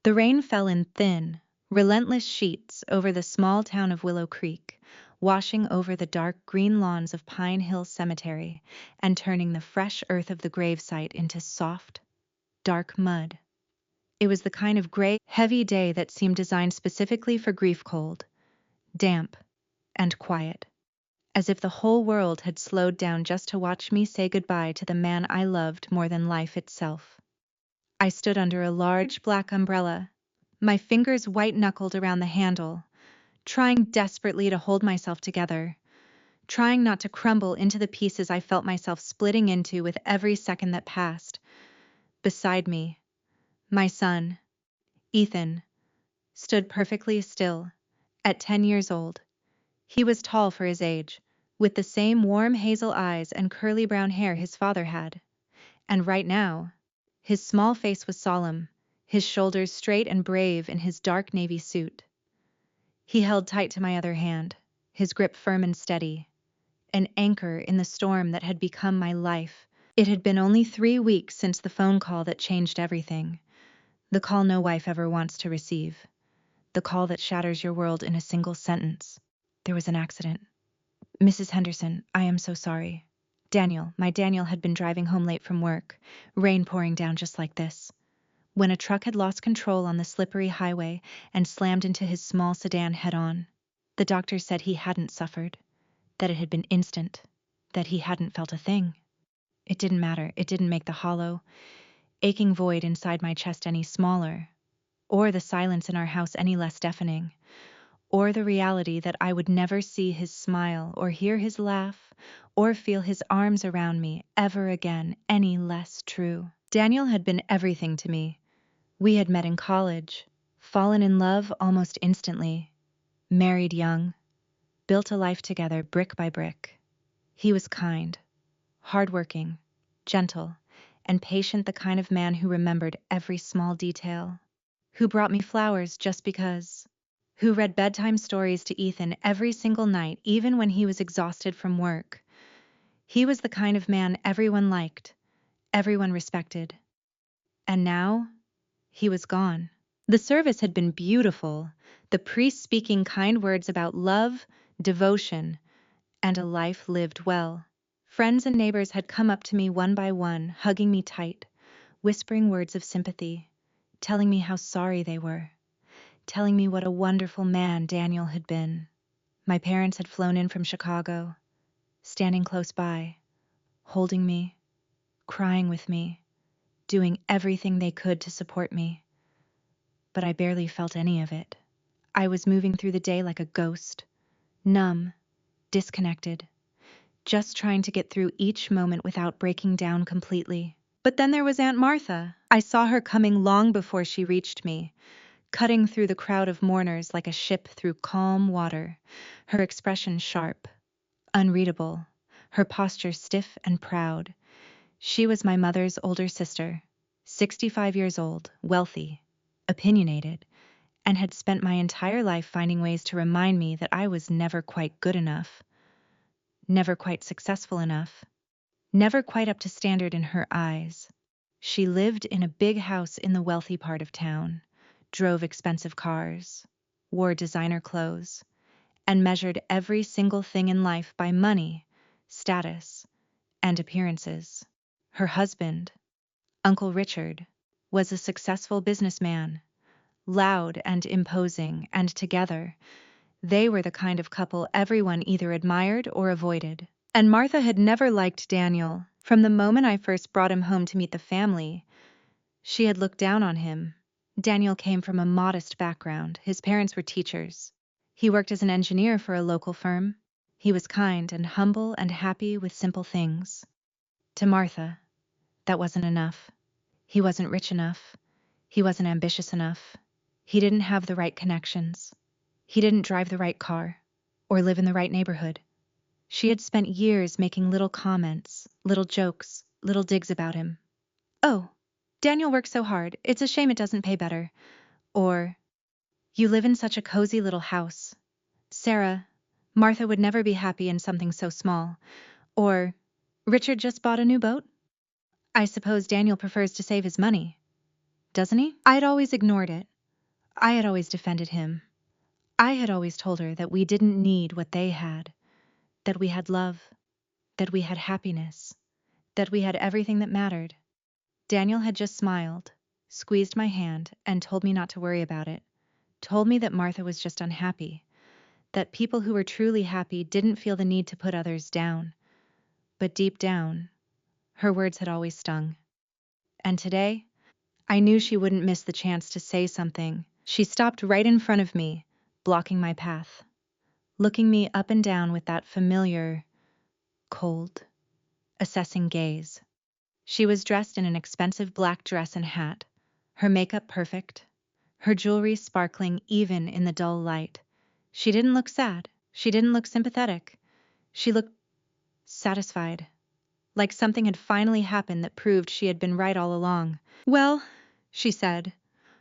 The rain fell in thin, relentless sheets over the small town of Willow Creek, washing over the dark green lawns of Pine Hill Cemetery and turning the fresh earth of the gravesite into soft, dark mud. It was the kind of gray, heavy day that seemed designed specifically for grief, cold, damp, and quiet, as if the whole world had slowed down just to watch me say goodbye to the man I loved more than life itself. I stood under a large black umbrella, my fingers white-knuckled around the handle, trying desperately to hold myself together, trying not to crumble into the pieces I felt myself splitting into with every second that passed. Beside me, my son, Ethan, stood perfectly still. At 10 years old, he was tall for his age, with the same warm hazel eyes and curly brown hair his father had. And right now, his small face was solemn, his shoulders straight and brave in his dark navy suit. He held tight to my other hand, his grip firm and steady, an anchor in the storm that had become my life. It had been only 3 weeks since the phone call that changed everything, the call no wife ever wants to receive, the call that shatters your world in a single sentence. There was an accident. Mrs. Henderson, I am so sorry. My Daniel had been driving home late from work, rain pouring down just like this, when a truck had lost control on the slippery highway and slammed into his small sedan head-on. The doctor said he hadn't suffered, that it had been instant, that he hadn't felt a thing. It didn't matter. It didn't make the hollow, aching void inside my chest any smaller, or the silence in our house any less deafening, or the reality that I would never see his smile or hear his laugh or feel his arms around me ever again any less true. Daniel had been everything to me. We had met in college, fallen in love almost instantly, married young, built a life together brick by brick. He was kind, hardworking, gentle, and patient, the kind of man who remembered every small detail, who brought me flowers just because, who read bedtime stories to Ethan every single night, even when he was exhausted from work. He was the kind of man everyone liked, everyone respected. And now, he was gone. The service had been beautiful, the priest speaking kind words about love, devotion, and a life lived well. Friends and neighbors had come up to me one by one, hugging me tight, whispering words of sympathy, telling me how sorry they were, telling me what a wonderful man Daniel had been. My parents had flown in from Chicago, standing close by, holding me, crying with me, doing everything they could to support me. But I barely felt any of it. I was moving through the day like a ghost, numb, disconnected, just trying to get through each moment without breaking down completely. But then there was Aunt Martha. I saw her coming long before she reached me, cutting through the crowd of mourners like a ship through calm water, her expression sharp, unreadable, her posture stiff and proud. She was my mother's older sister, 65 years old, wealthy, opinionated, and had spent my entire life finding ways to remind me that I was never quite good enough, never quite successful enough, never quite up to standard in her eyes. She lived in a big house in the wealthy part of town, drove expensive cars, wore designer clothes, and measured every single thing in life by money, status, and appearances. Her husband, Uncle Richard, was a successful businessman, loud and imposing, and together, they were the kind of couple everyone either admired or avoided. And Martha had never liked Daniel. From the moment I first brought him home to meet the family, she had looked down on him. Daniel came from a modest background. His parents were teachers. He worked as an engineer for a local firm. He was kind and humble and happy with simple things. To Martha, that wasn't enough. He wasn't rich enough. He wasn't ambitious enough. He didn't have the right connections. He didn't drive the right car or live in the right neighborhood. She had spent years making little comments, little jokes, little digs about him. Oh, Daniel works so hard, it's a shame it doesn't pay better. Or, you live in such a cozy little house. Sarah, Martha would never be happy in something so small. Or, Richard just bought a new boat? I suppose Daniel prefers to save his money, doesn't he? I'd always ignored it. I had always defended him. I had always told her that we didn't need what they had, that we had love, that we had happiness, that we had everything that mattered. Daniel had just smiled, squeezed my hand, and told me not to worry about it, told me that Martha was just unhappy, that people who were truly happy didn't feel the need to put others down. But deep down, her words had always stung. And today, I knew she wouldn't miss the chance to say something. She stopped right in front of me, blocking my path, looking me up and down with that familiar, cold, assessing gaze. She was dressed in an expensive black dress and hat, her makeup perfect, her jewelry sparkling even in the dull light. She didn't look sad. She didn't look sympathetic. She looked satisfied, like something had finally happened that proved she had been right all along. "Well," she said,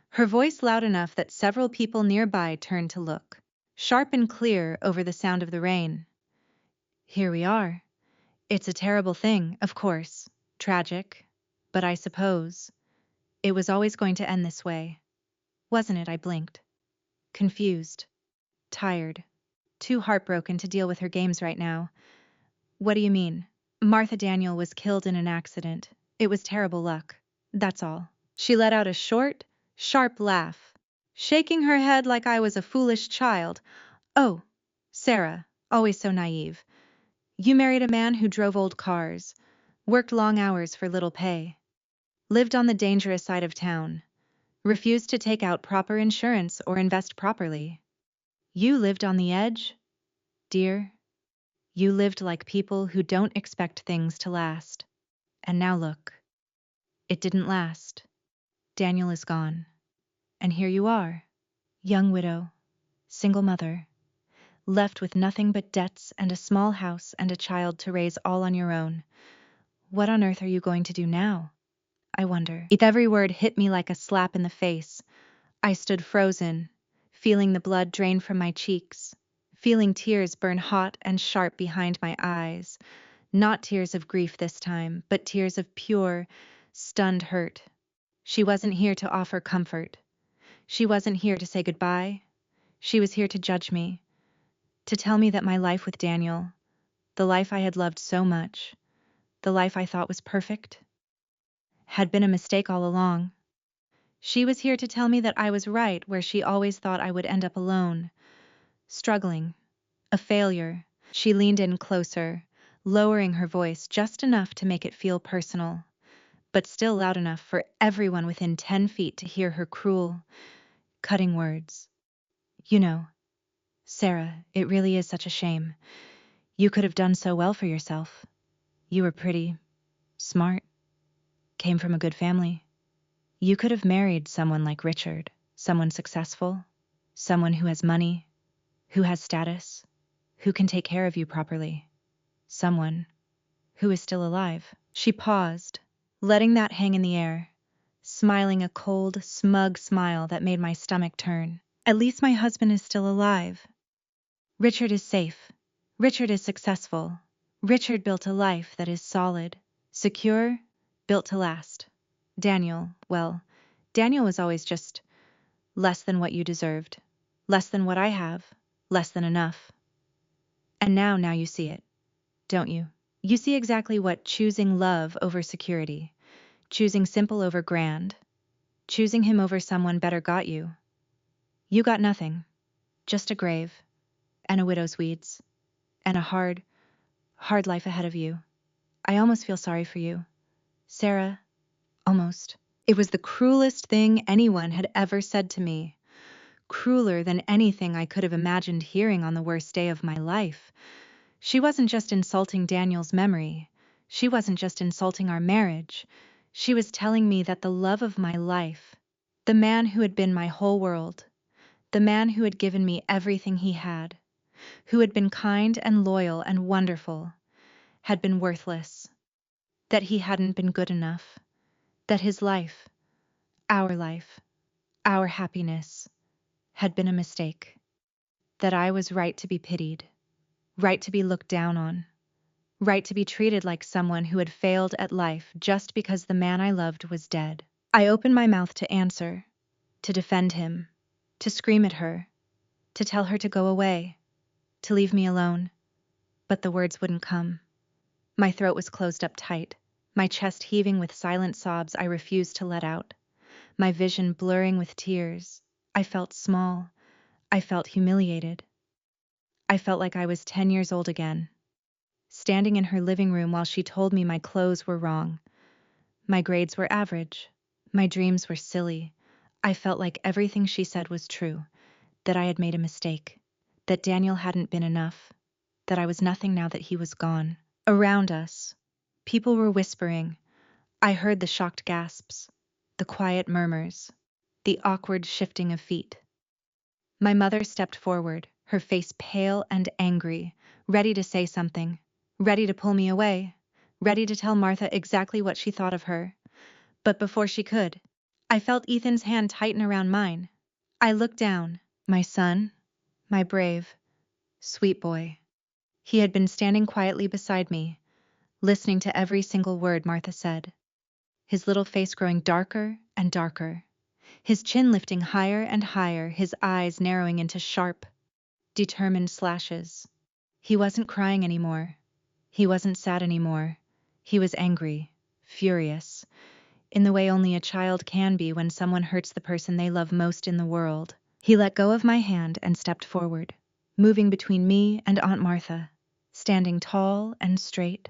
her voice loud enough that several people nearby turned to look, sharp and clear over the sound of the rain. "Here we are. It's a terrible thing, of course, tragic, but I suppose it was always going to end this way, wasn't it?" I blinked, confused, tired, too heartbroken to deal with her games right now. "What do you mean?" "Martha Daniel was killed in an accident. It was terrible luck. That's all." She let out a short, sharp laugh, shaking her head like I was a foolish child. "Oh, Sarah, always so naive. You married a man who drove old cars, worked long hours for little pay, lived on the dangerous side of town, refused to take out proper insurance or invest properly. You lived on the edge, dear. You lived like people who don't expect things to last. And now look, it didn't last. Daniel is gone. And here you are, young widow, single mother, left with nothing but debts and a small house and a child to raise all on your own. What on earth are you going to do now, I wonder?" Every word hit me like a slap in the face. I stood frozen, feeling the blood drain from my cheeks, feeling tears burn hot and sharp behind my eyes. Not tears of grief this time, but tears of pure, stunned hurt. She wasn't here to offer comfort. She wasn't here to say goodbye. She was here to judge me, to tell me that my life with Daniel, the life I had loved so much, the life I thought was perfect, had been a mistake all along. She was here to tell me that I was right where she always thought I would end up alone, struggling, a failure. She leaned in closer, lowering her voice just enough to make it feel personal, but still loud enough for everyone within 10 feet to hear her cruel, cutting words. "You know, Sarah, it really is such a shame. You could have done so well for yourself. You were pretty, smart, came from a good family. You could have married someone like Richard, someone successful, someone who has money, who has status, who can take care of you properly, someone who is still alive." She paused, letting that hang in the air, smiling a cold, smug smile that made my stomach turn. "At least my husband is still alive. Richard is safe. Richard is successful. Richard built a life that is solid, secure, built to last. Daniel, well, Daniel was always just less than what you deserved, less than what I have, less than enough. And now you see it, don't you? You see exactly what choosing love over security, choosing simple over grand, choosing him over someone better got you. You got nothing, just a grave, and a widow's weeds, and a hard, hard life ahead of you. I almost feel sorry for you, Sarah, almost." It was the cruelest thing anyone had ever said to me, crueler than anything I could have imagined hearing on the worst day of my life. She wasn't just insulting Daniel's memory. She wasn't just insulting our marriage. She was telling me that the love of my life, the man who had been my whole world, the man who had given me everything he had, who had been kind and loyal and wonderful, had been worthless, that he hadn't been good enough, that his life, our happiness, had been a mistake, that I was right to be pitied, right to be looked down on, right to be treated like someone who had failed at life just because the man I loved was dead. I opened my mouth to answer, to defend him, to scream at her, to tell her to go away, to leave me alone, but the words wouldn't come. My throat was closed up tight, my chest heaving with silent sobs I refused to let out, my vision blurring with tears. I felt small. I felt humiliated. I felt like I was 10 years old again, standing in her living room while she told me my clothes were wrong, my grades were average, my dreams were silly. I felt like everything she said was true, that I had made a mistake, that Daniel hadn't been enough, that I was nothing now that he was gone. Around us, people were whispering. I heard the shocked gasps, the quiet murmurs, the awkward shifting of feet. My mother stepped forward, her face pale and angry, ready to say something, ready to pull me away, ready to tell Martha exactly what she thought of her. But before she could, I felt Ethan's hand tighten around mine. I looked down. My son, my brave, sweet boy. He had been standing quietly beside me, listening to every single word Martha said, his little face growing darker and darker, his chin lifting higher and higher, his eyes narrowing into sharp, determined slashes. He wasn't crying anymore. He wasn't sad anymore. He was angry, furious, in the way only a child can be when someone hurts the person they love most in the world. He let go of my hand and stepped forward, moving between me and Aunt Martha, standing tall and straight,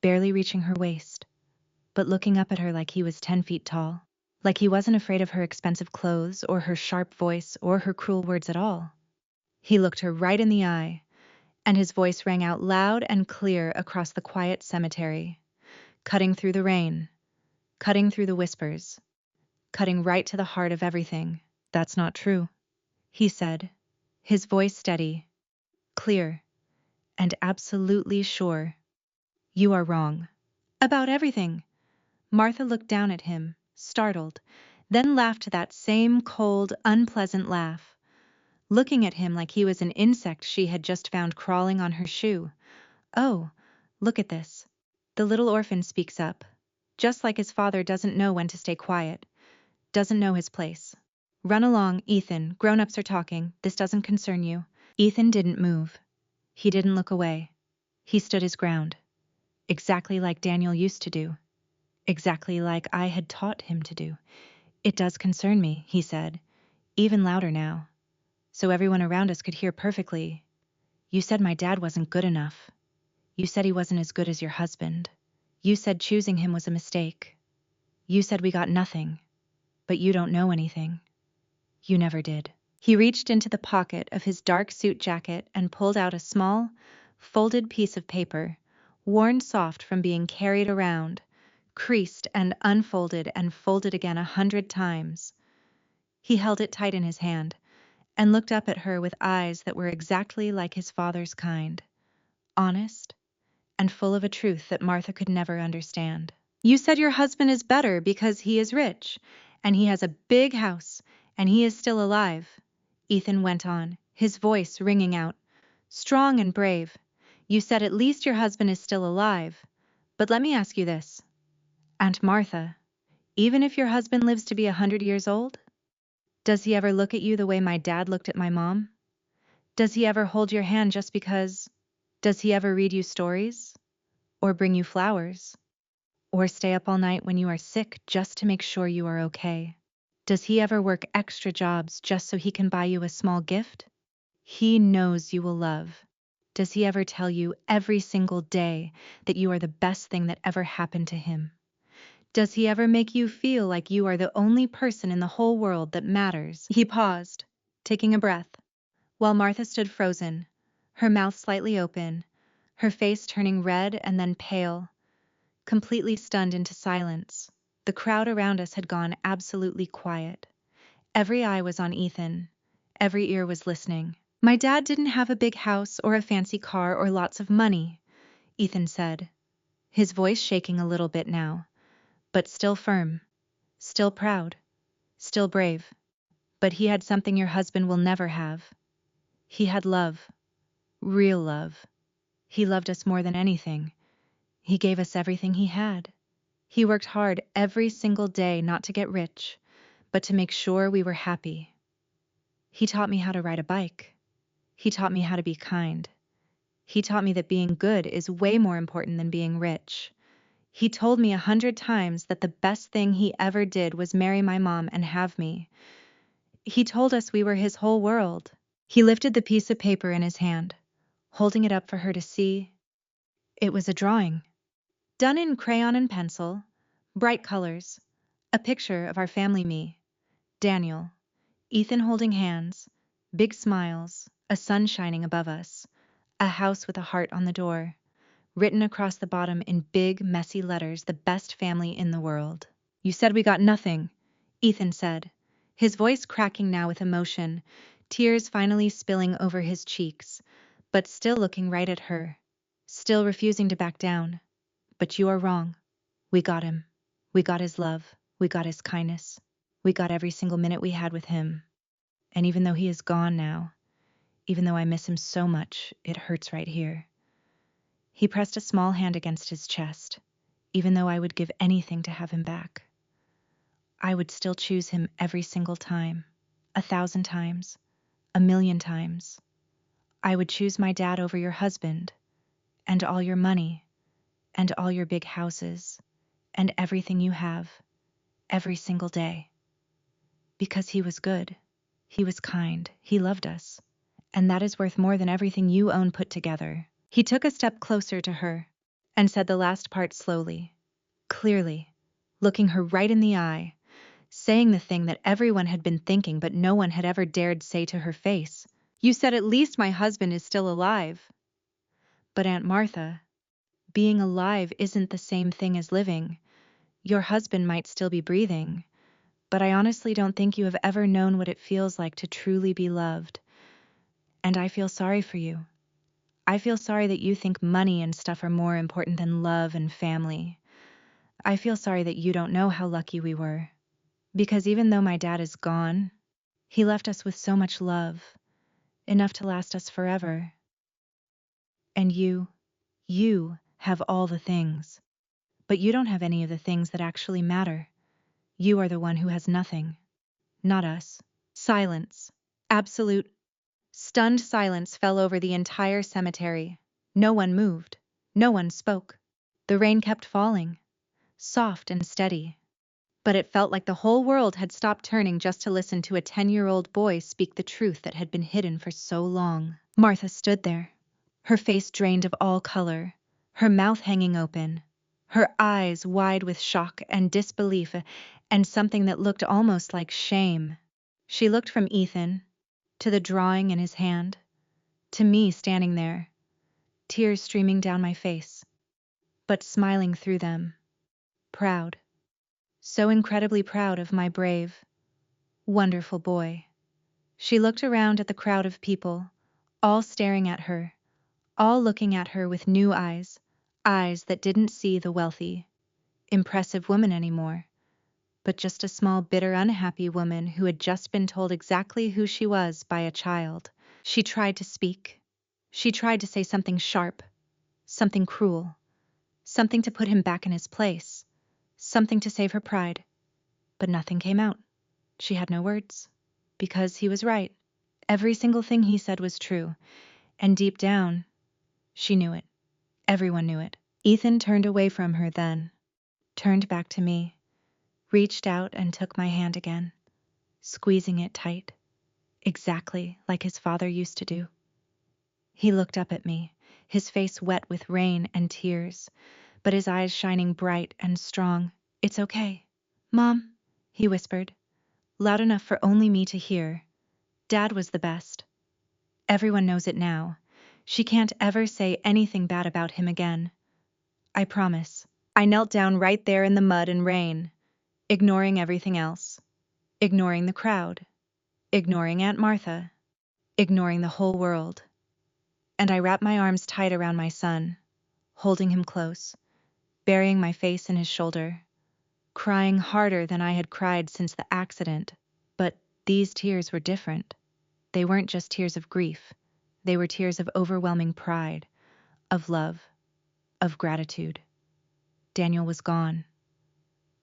barely reaching her waist, but looking up at her like he was 10 feet tall, like he wasn't afraid of her expensive clothes or her sharp voice or her cruel words at all. He looked her right in the eye, and his voice rang out loud and clear across the quiet cemetery, cutting through the rain, cutting through the whispers, cutting right to the heart of everything. That's not true, he said, his voice steady, clear, and absolutely sure. You are wrong. About everything. Martha looked down at him, startled, then laughed that same cold, unpleasant laugh, looking at him like he was an insect she had just found crawling on her shoe. Oh, look at this. The little orphan speaks up, just like his father doesn't know when to stay quiet, doesn't know his place. Run along, Ethan, grown-ups are talking, this doesn't concern you. Ethan didn't move. He didn't look away. He stood his ground, exactly like Daniel used to do, exactly like I had taught him to do. It does concern me, he said, even louder now, so everyone around us could hear perfectly. You said my dad wasn't good enough. You said he wasn't as good as your husband. You said choosing him was a mistake. You said we got nothing, but you don't know anything. You never did. He reached into the pocket of his dark suit jacket and pulled out a small, folded piece of paper, worn soft from being carried around, creased and unfolded and folded again 100 times. He held it tight in his hand and looked up at her with eyes that were exactly like his father's kind, honest and full of a truth that Martha could never understand. You said your husband is better because he is rich, and he has a big house, and he is still alive, Ethan went on, his voice ringing out, strong and brave. You said at least your husband is still alive. But let me ask you this, Aunt Martha, even if your husband lives to be 100 years old, does he ever look at you the way my dad looked at my mom? Does he ever hold your hand just because? Does he ever read you stories? Or bring you flowers? Or stay up all night when you are sick just to make sure you are okay? Does he ever work extra jobs just so he can buy you a small gift he knows you will love? Does he ever tell you every single day that you are the best thing that ever happened to him? Does he ever make you feel like you are the only person in the whole world that matters? He paused, taking a breath, while Martha stood frozen, her mouth slightly open, her face turning red and then pale, completely stunned into silence. The crowd around us had gone absolutely quiet. Every eye was on Ethan. Every ear was listening. My dad didn't have a big house or a fancy car or lots of money, Ethan said, his voice shaking a little bit now, but still firm, still proud, still brave. But he had something your husband will never have. He had love, real love. He loved us more than anything. He gave us everything he had. He worked hard every single day not to get rich, but to make sure we were happy. He taught me how to ride a bike. He taught me how to be kind. He taught me that being good is way more important than being rich. He told me 100 times that the best thing he ever did was marry my mom and have me. He told us we were his whole world. He lifted the piece of paper in his hand, holding it up for her to see. It was a drawing, done in crayon and pencil, bright colors, a picture of our family me, Daniel, Ethan holding hands, big smiles, a sun shining above us, a house with a heart on the door, written across the bottom in big, messy letters, the best family in the world. You said we got nothing, Ethan said, his voice cracking now with emotion, tears finally spilling over his cheeks, but still looking right at her, still refusing to back down. But you are wrong. We got him. We got his love. We got his kindness. We got every single minute we had with him. And even though he is gone now, even though I miss him so much, it hurts right here. He pressed a small hand against his chest, even though I would give anything to have him back. I would still choose him every single time, 1,000 times, 1,000,000 times. I would choose my dad over your husband, and all your money, and all your big houses, and everything you have, every single day. Because he was good, he was kind, he loved us, and that is worth more than everything you own put together. He took a step closer to her, and said the last part slowly, clearly, looking her right in the eye, saying the thing that everyone had been thinking but no one had ever dared say to her face. You said at least my husband is still alive. But Aunt Martha, being alive isn't the same thing as living. Your husband might still be breathing, but I honestly don't think you have ever known what it feels like to truly be loved. And I feel sorry for you. I feel sorry that you think money and stuff are more important than love and family. I feel sorry that you don't know how lucky we were. Because even though my dad is gone, he left us with so much love, enough to last us forever. And you have all the things. But you don't have any of the things that actually matter. You are the one who has nothing. Not us. Silence. Absolute, stunned silence fell over the entire cemetery. No one moved. No one spoke. The rain kept falling, soft and steady. But it felt like the whole world had stopped turning just to listen to a 10-year-old boy speak the truth that had been hidden for so long. Martha stood there, her face drained of all color, her mouth hanging open, her eyes wide with shock and disbelief and something that looked almost like shame. She looked from Ethan to the drawing in his hand, to me standing there, tears streaming down my face, but smiling through them, proud. So incredibly proud of my brave, wonderful boy. She looked around at the crowd of people, all staring at her, all looking at her with new eyes, eyes that didn't see the wealthy, impressive woman anymore, but just a small, bitter, unhappy woman who had just been told exactly who she was by a child. She tried to speak. She tried to say something sharp, something cruel, something to put him back in his place, something to save her pride. But nothing came out. She had no words. Because he was right. Every single thing he said was true. And deep down, she knew it. Everyone knew it. Ethan turned away from her then, turned back to me, reached out and took my hand again, squeezing it tight, exactly like his father used to do. He looked up at me, his face wet with rain and tears, but his eyes shining bright and strong. It's okay. Mom, he whispered, loud enough for only me to hear. Dad was the best. Everyone knows it now. She can't ever say anything bad about him again. I promise. I knelt down right there in the mud and rain, ignoring everything else. Ignoring the crowd. Ignoring Aunt Martha. Ignoring the whole world. And I wrapped my arms tight around my son, holding him close, burying my face in his shoulder, crying harder than I had cried since the accident. But these tears were different. They weren't just tears of grief. They were tears of overwhelming pride, of love, of gratitude. Daniel was gone,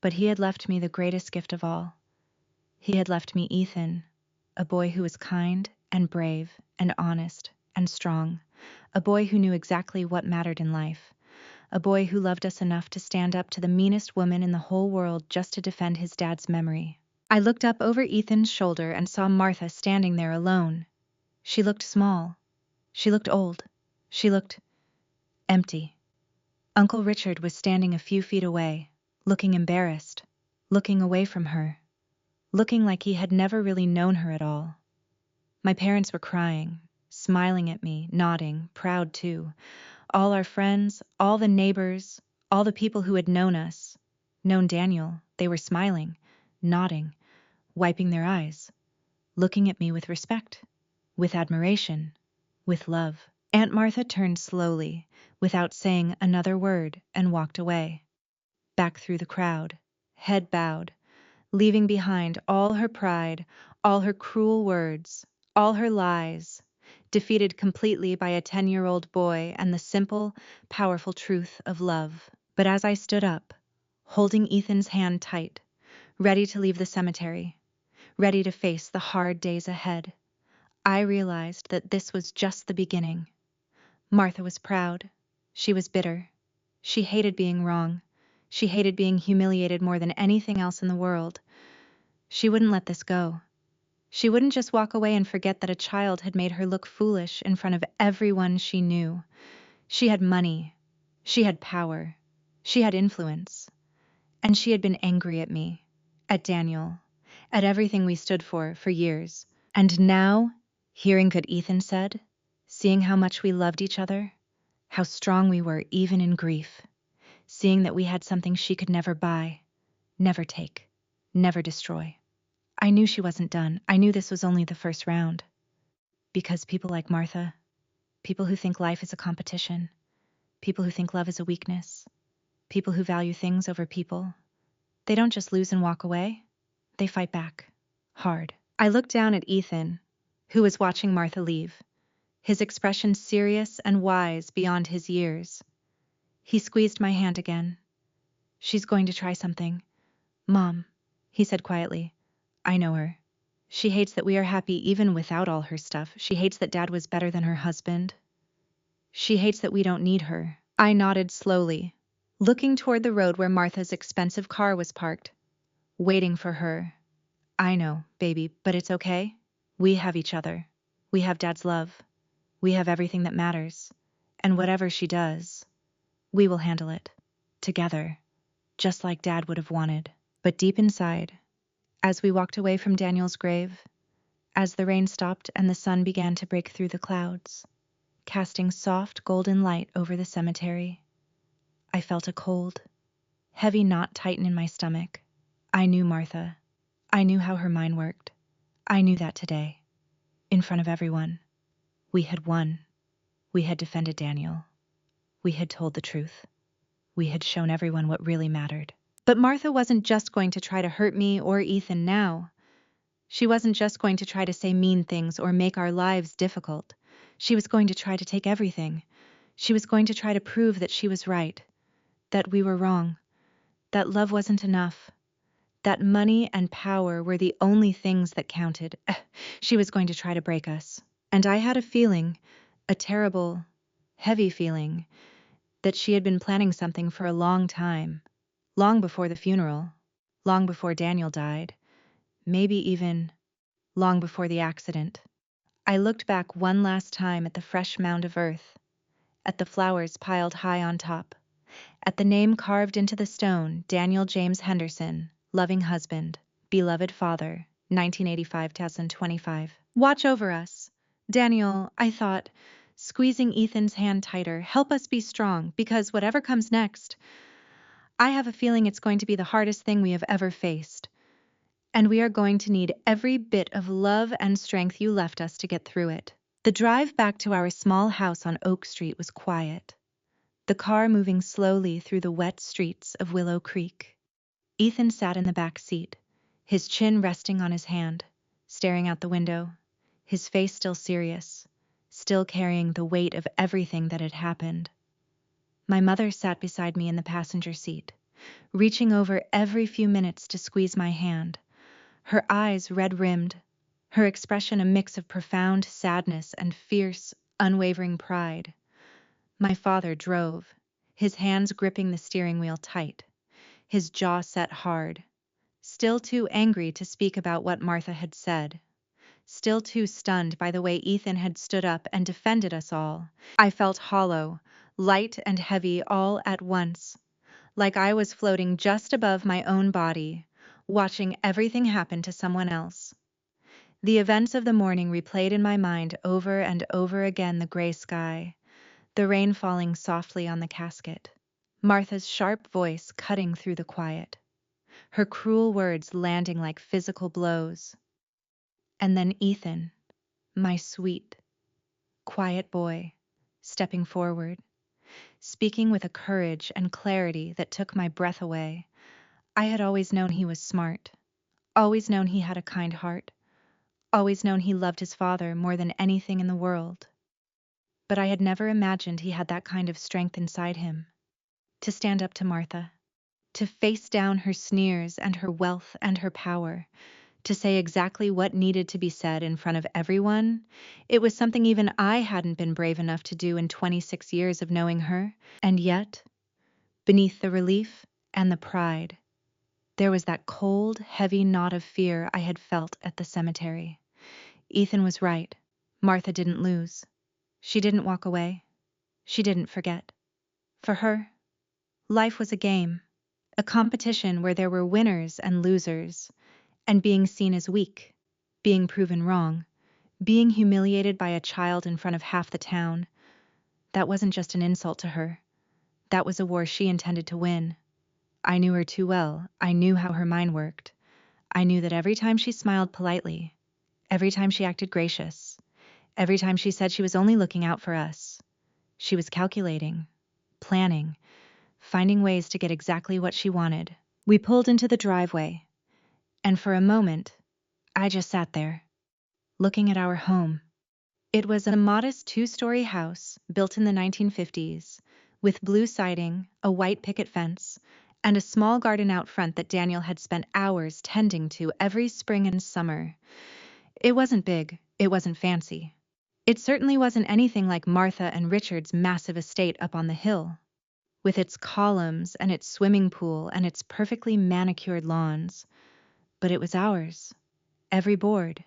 but he had left me the greatest gift of all. He had left me Ethan, a boy who was kind and brave and honest and strong, a boy who knew exactly what mattered in life, a boy who loved us enough to stand up to the meanest woman in the whole world just to defend his dad's memory. I looked up over Ethan's shoulder and saw Martha standing there alone. She looked small. She looked old. She looked empty. Uncle Richard was standing a few feet away, looking embarrassed, looking away from her, looking like he had never really known her at all. My parents were crying, smiling at me, nodding, proud too. All our friends, all the neighbors, all the people who had known us, known Daniel, they were smiling, nodding, wiping their eyes, looking at me with respect, with admiration, with love. Aunt Martha turned slowly, without saying another word, and walked away, back through the crowd, head bowed, leaving behind all her pride, all her cruel words, all her lies, defeated completely by a 10-year-old boy and the simple, powerful truth of love. But as I stood up, holding Ethan's hand tight, ready to leave the cemetery, ready to face the hard days ahead, I realized that this was just the beginning. Martha was proud. She was bitter. She hated being wrong. She hated being humiliated more than anything else in the world. She wouldn't let this go. She wouldn't just walk away and forget that a child had made her look foolish in front of everyone she knew. She had money. She had power. She had influence. And she had been angry at me, at Daniel, at everything we stood for years. And now, hearing what Ethan said, seeing how much we loved each other, how strong we were even in grief, seeing that we had something she could never buy, never take, never destroy. I knew she wasn't done. I knew this was only the first round. Because people like Martha, people who think life is a competition, people who think love is a weakness, people who value things over people, they don't just lose and walk away. They fight back. Hard. I looked down at Ethan, who was watching Martha leave, his expression serious and wise beyond his years. He squeezed my hand again. She's going to try something. Mom, he said quietly. I know her. She hates that we are happy even without all her stuff. She hates that Dad was better than her husband. She hates that we don't need her. I nodded slowly, looking toward the road where Martha's expensive car was parked, waiting for her. I know, baby, but it's okay. We have each other. We have Dad's love. We have everything that matters. And whatever she does, we will handle it. Together. Just like Dad would have wanted. But deep inside, as we walked away from Daniel's grave, as the rain stopped and the sun began to break through the clouds, casting soft golden light over the cemetery, I felt a cold, heavy knot tighten in my stomach. I knew Martha. I knew how her mind worked. I knew that today, in front of everyone, we had won. We had defended Daniel. We had told the truth. We had shown everyone what really mattered. But Martha wasn't just going to try to hurt me or Ethan now. She wasn't just going to try to say mean things or make our lives difficult. She was going to try to take everything. She was going to try to prove that she was right, that we were wrong, that love wasn't enough, that money and power were the only things that counted. She was going to try to break us. And I had a feeling, a terrible, heavy feeling, that she had been planning something for a long time, long before the funeral, long before Daniel died, maybe even long before the accident. I looked back one last time at the fresh mound of earth, at the flowers piled high on top, at the name carved into the stone, Daniel James Henderson, loving husband, beloved father, 1985-2025. Watch over us. Daniel, I thought, squeezing Ethan's hand tighter, help us be strong, because whatever comes next, I have a feeling it's going to be the hardest thing we have ever faced. And we are going to need every bit of love and strength you left us to get through it. The drive back to our small house on Oak Street was quiet, the car moving slowly through the wet streets of Willow Creek. Ethan sat in the back seat, his chin resting on his hand, staring out the window, his face still serious, still carrying the weight of everything that had happened. My mother sat beside me in the passenger seat, reaching over every few minutes to squeeze my hand, her eyes red-rimmed, her expression a mix of profound sadness and fierce, unwavering pride. My father drove, his hands gripping the steering wheel tight, his jaw set hard, still too angry to speak about what Martha had said, still too stunned by the way Ethan had stood up and defended us all. I felt hollow, light and heavy all at once, like I was floating just above my own body, watching everything happen to someone else. The events of the morning replayed in my mind over and over again: the gray sky, the rain falling softly on the casket, Martha's sharp voice cutting through the quiet, her cruel words landing like physical blows. And then Ethan, my sweet, quiet boy, stepping forward, speaking with a courage and clarity that took my breath away. I had always known he was smart, always known he had a kind heart, always known he loved his father more than anything in the world. But I had never imagined he had that kind of strength inside him. To stand up to Martha, to face down her sneers and her wealth and her power, to say exactly what needed to be said in front of everyone, it was something even I hadn't been brave enough to do in 26 years of knowing her. And yet, beneath the relief and the pride, there was that cold, heavy knot of fear I had felt at the cemetery. Ethan was right. Martha didn't lose. She didn't walk away. She didn't forget. For her, life was a game, a competition where there were winners and losers, and being seen as weak, being proven wrong, being humiliated by a child in front of half the town, that wasn't just an insult to her. That was a war she intended to win. I knew her too well. I knew how her mind worked. I knew that every time she smiled politely, every time she acted gracious, every time she said she was only looking out for us, she was calculating, planning, finding ways to get exactly what she wanted. We pulled into the driveway, and for a moment, I just sat there, looking at our home. It was a modest two-story house built in the 1950s, with blue siding, a white picket fence, and a small garden out front that Daniel had spent hours tending to every spring and summer. It wasn't big, it wasn't fancy. It certainly wasn't anything like Martha and Richard's massive estate up on the hill, with its columns and its swimming pool and its perfectly manicured lawns. But it was ours. Every board,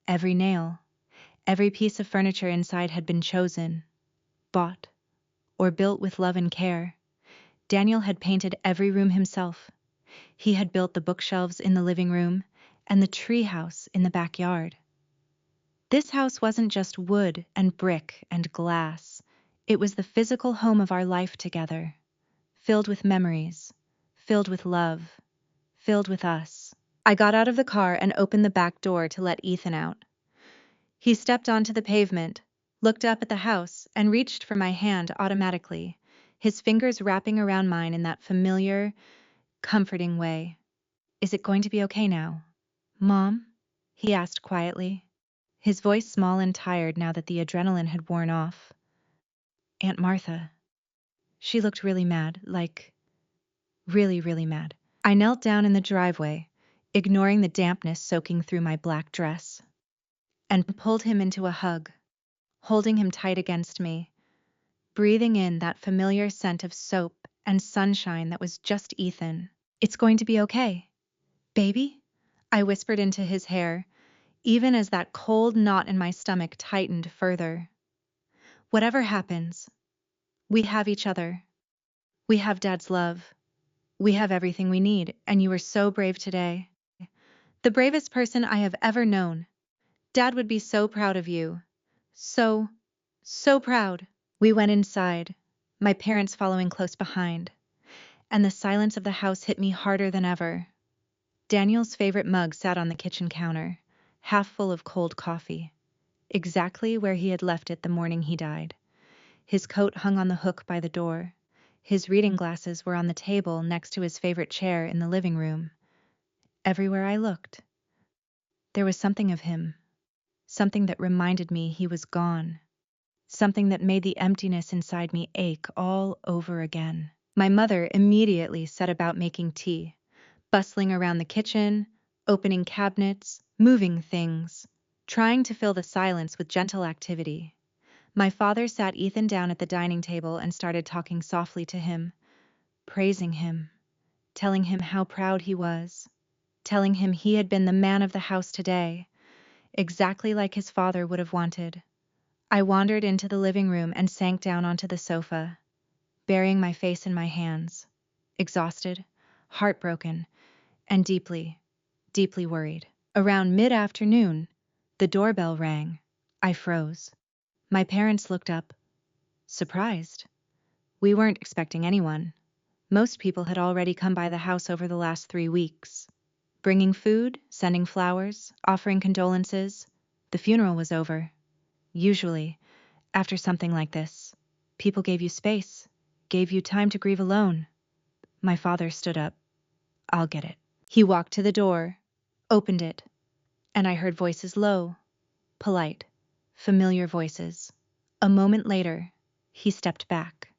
every nail, every piece of furniture inside had been chosen, bought, or built with love and care. Daniel had painted every room himself. He had built the bookshelves in the living room and the tree house in the backyard. This house wasn't just wood and brick and glass. It was the physical home of our life together, filled with memories, filled with love, filled with us. I got out of the car and opened the back door to let Ethan out. He stepped onto the pavement, looked up at the house, and reached for my hand automatically, his fingers wrapping around mine in that familiar, comforting way. "Is it going to be okay now, Mom?" he asked quietly, his voice small and tired now that the adrenaline had worn off. "Aunt Martha." She looked really mad, like really, really mad. I knelt down in the driveway, ignoring the dampness soaking through my black dress, and pulled him into a hug, holding him tight against me, breathing in that familiar scent of soap and sunshine that was just Ethan. "It's going to be okay, baby," I whispered into his hair, even as that cold knot in my stomach tightened further. "Whatever happens, we have each other. We have Dad's love. We have everything we need, and you were so brave today. The bravest person I have ever known. Dad would be so proud of you. So proud." We went inside, my parents following close behind, and the silence of the house hit me harder than ever. Daniel's favorite mug sat on the kitchen counter, half full of cold coffee, exactly where he had left it the morning he died. His coat hung on the hook by the door. His reading glasses were on the table next to his favorite chair in the living room. Everywhere I looked, there was something of him, something that reminded me he was gone, something that made the emptiness inside me ache all over again. My mother immediately set about making tea, bustling around the kitchen, opening cabinets, moving things. trying to fill the silence with gentle activity. My father sat Ethan down at the dining table and started talking softly to him, praising him, telling him how proud he was, telling him he had been the man of the house today, exactly like his father would have wanted. I wandered into the living room and sank down onto the sofa, burying my face in my hands, exhausted, heartbroken, and deeply, deeply worried. Around mid-afternoon, the doorbell rang. I froze. My parents looked up, surprised. We weren't expecting anyone. Most people had already come by the house over the last 3 weeks, bringing food, sending flowers, offering condolences. The funeral was over. Usually, after something like this, people gave you space, gave you time to grieve alone. My father stood up. I'll get it. He walked to the door, opened it, and I heard voices low, polite, familiar voices. A moment later, he stepped back,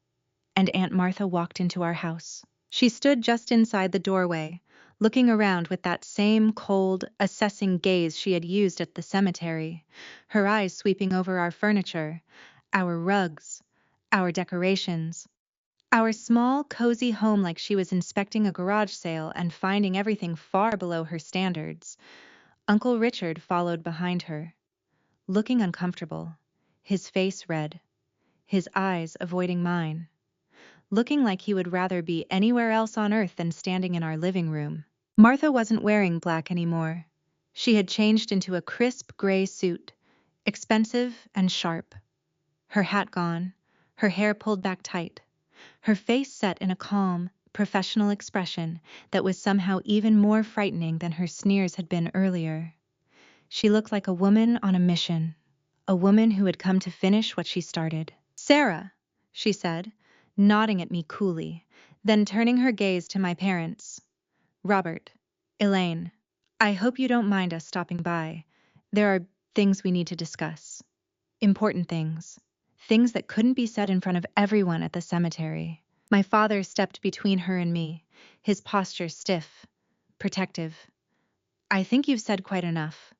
and Aunt Martha walked into our house. She stood just inside the doorway, looking around with that same cold, assessing gaze she had used at the cemetery, her eyes sweeping over our furniture, our rugs, our decorations, our small, cozy home, like she was inspecting a garage sale and finding everything far below her standards. Uncle Richard followed behind her, looking uncomfortable, his face red, his eyes avoiding mine, looking like he would rather be anywhere else on earth than standing in our living room. Martha wasn't wearing black anymore. She had changed into a crisp gray suit, expensive and sharp. Her hat gone, her hair pulled back tight, her face set in a calm, professional expression that was somehow even more frightening than her sneers had been earlier. She looked like a woman on a mission, a woman who had come to finish what she started. "Sarah," she said, nodding at me coolly, then turning her gaze to my parents. "Robert, Elaine, I hope you don't mind us stopping by. There are things we need to discuss. Important things. Things that couldn't be said in front of everyone at the cemetery." My father stepped between her and me, his posture stiff, protective. "I think you've said quite enough.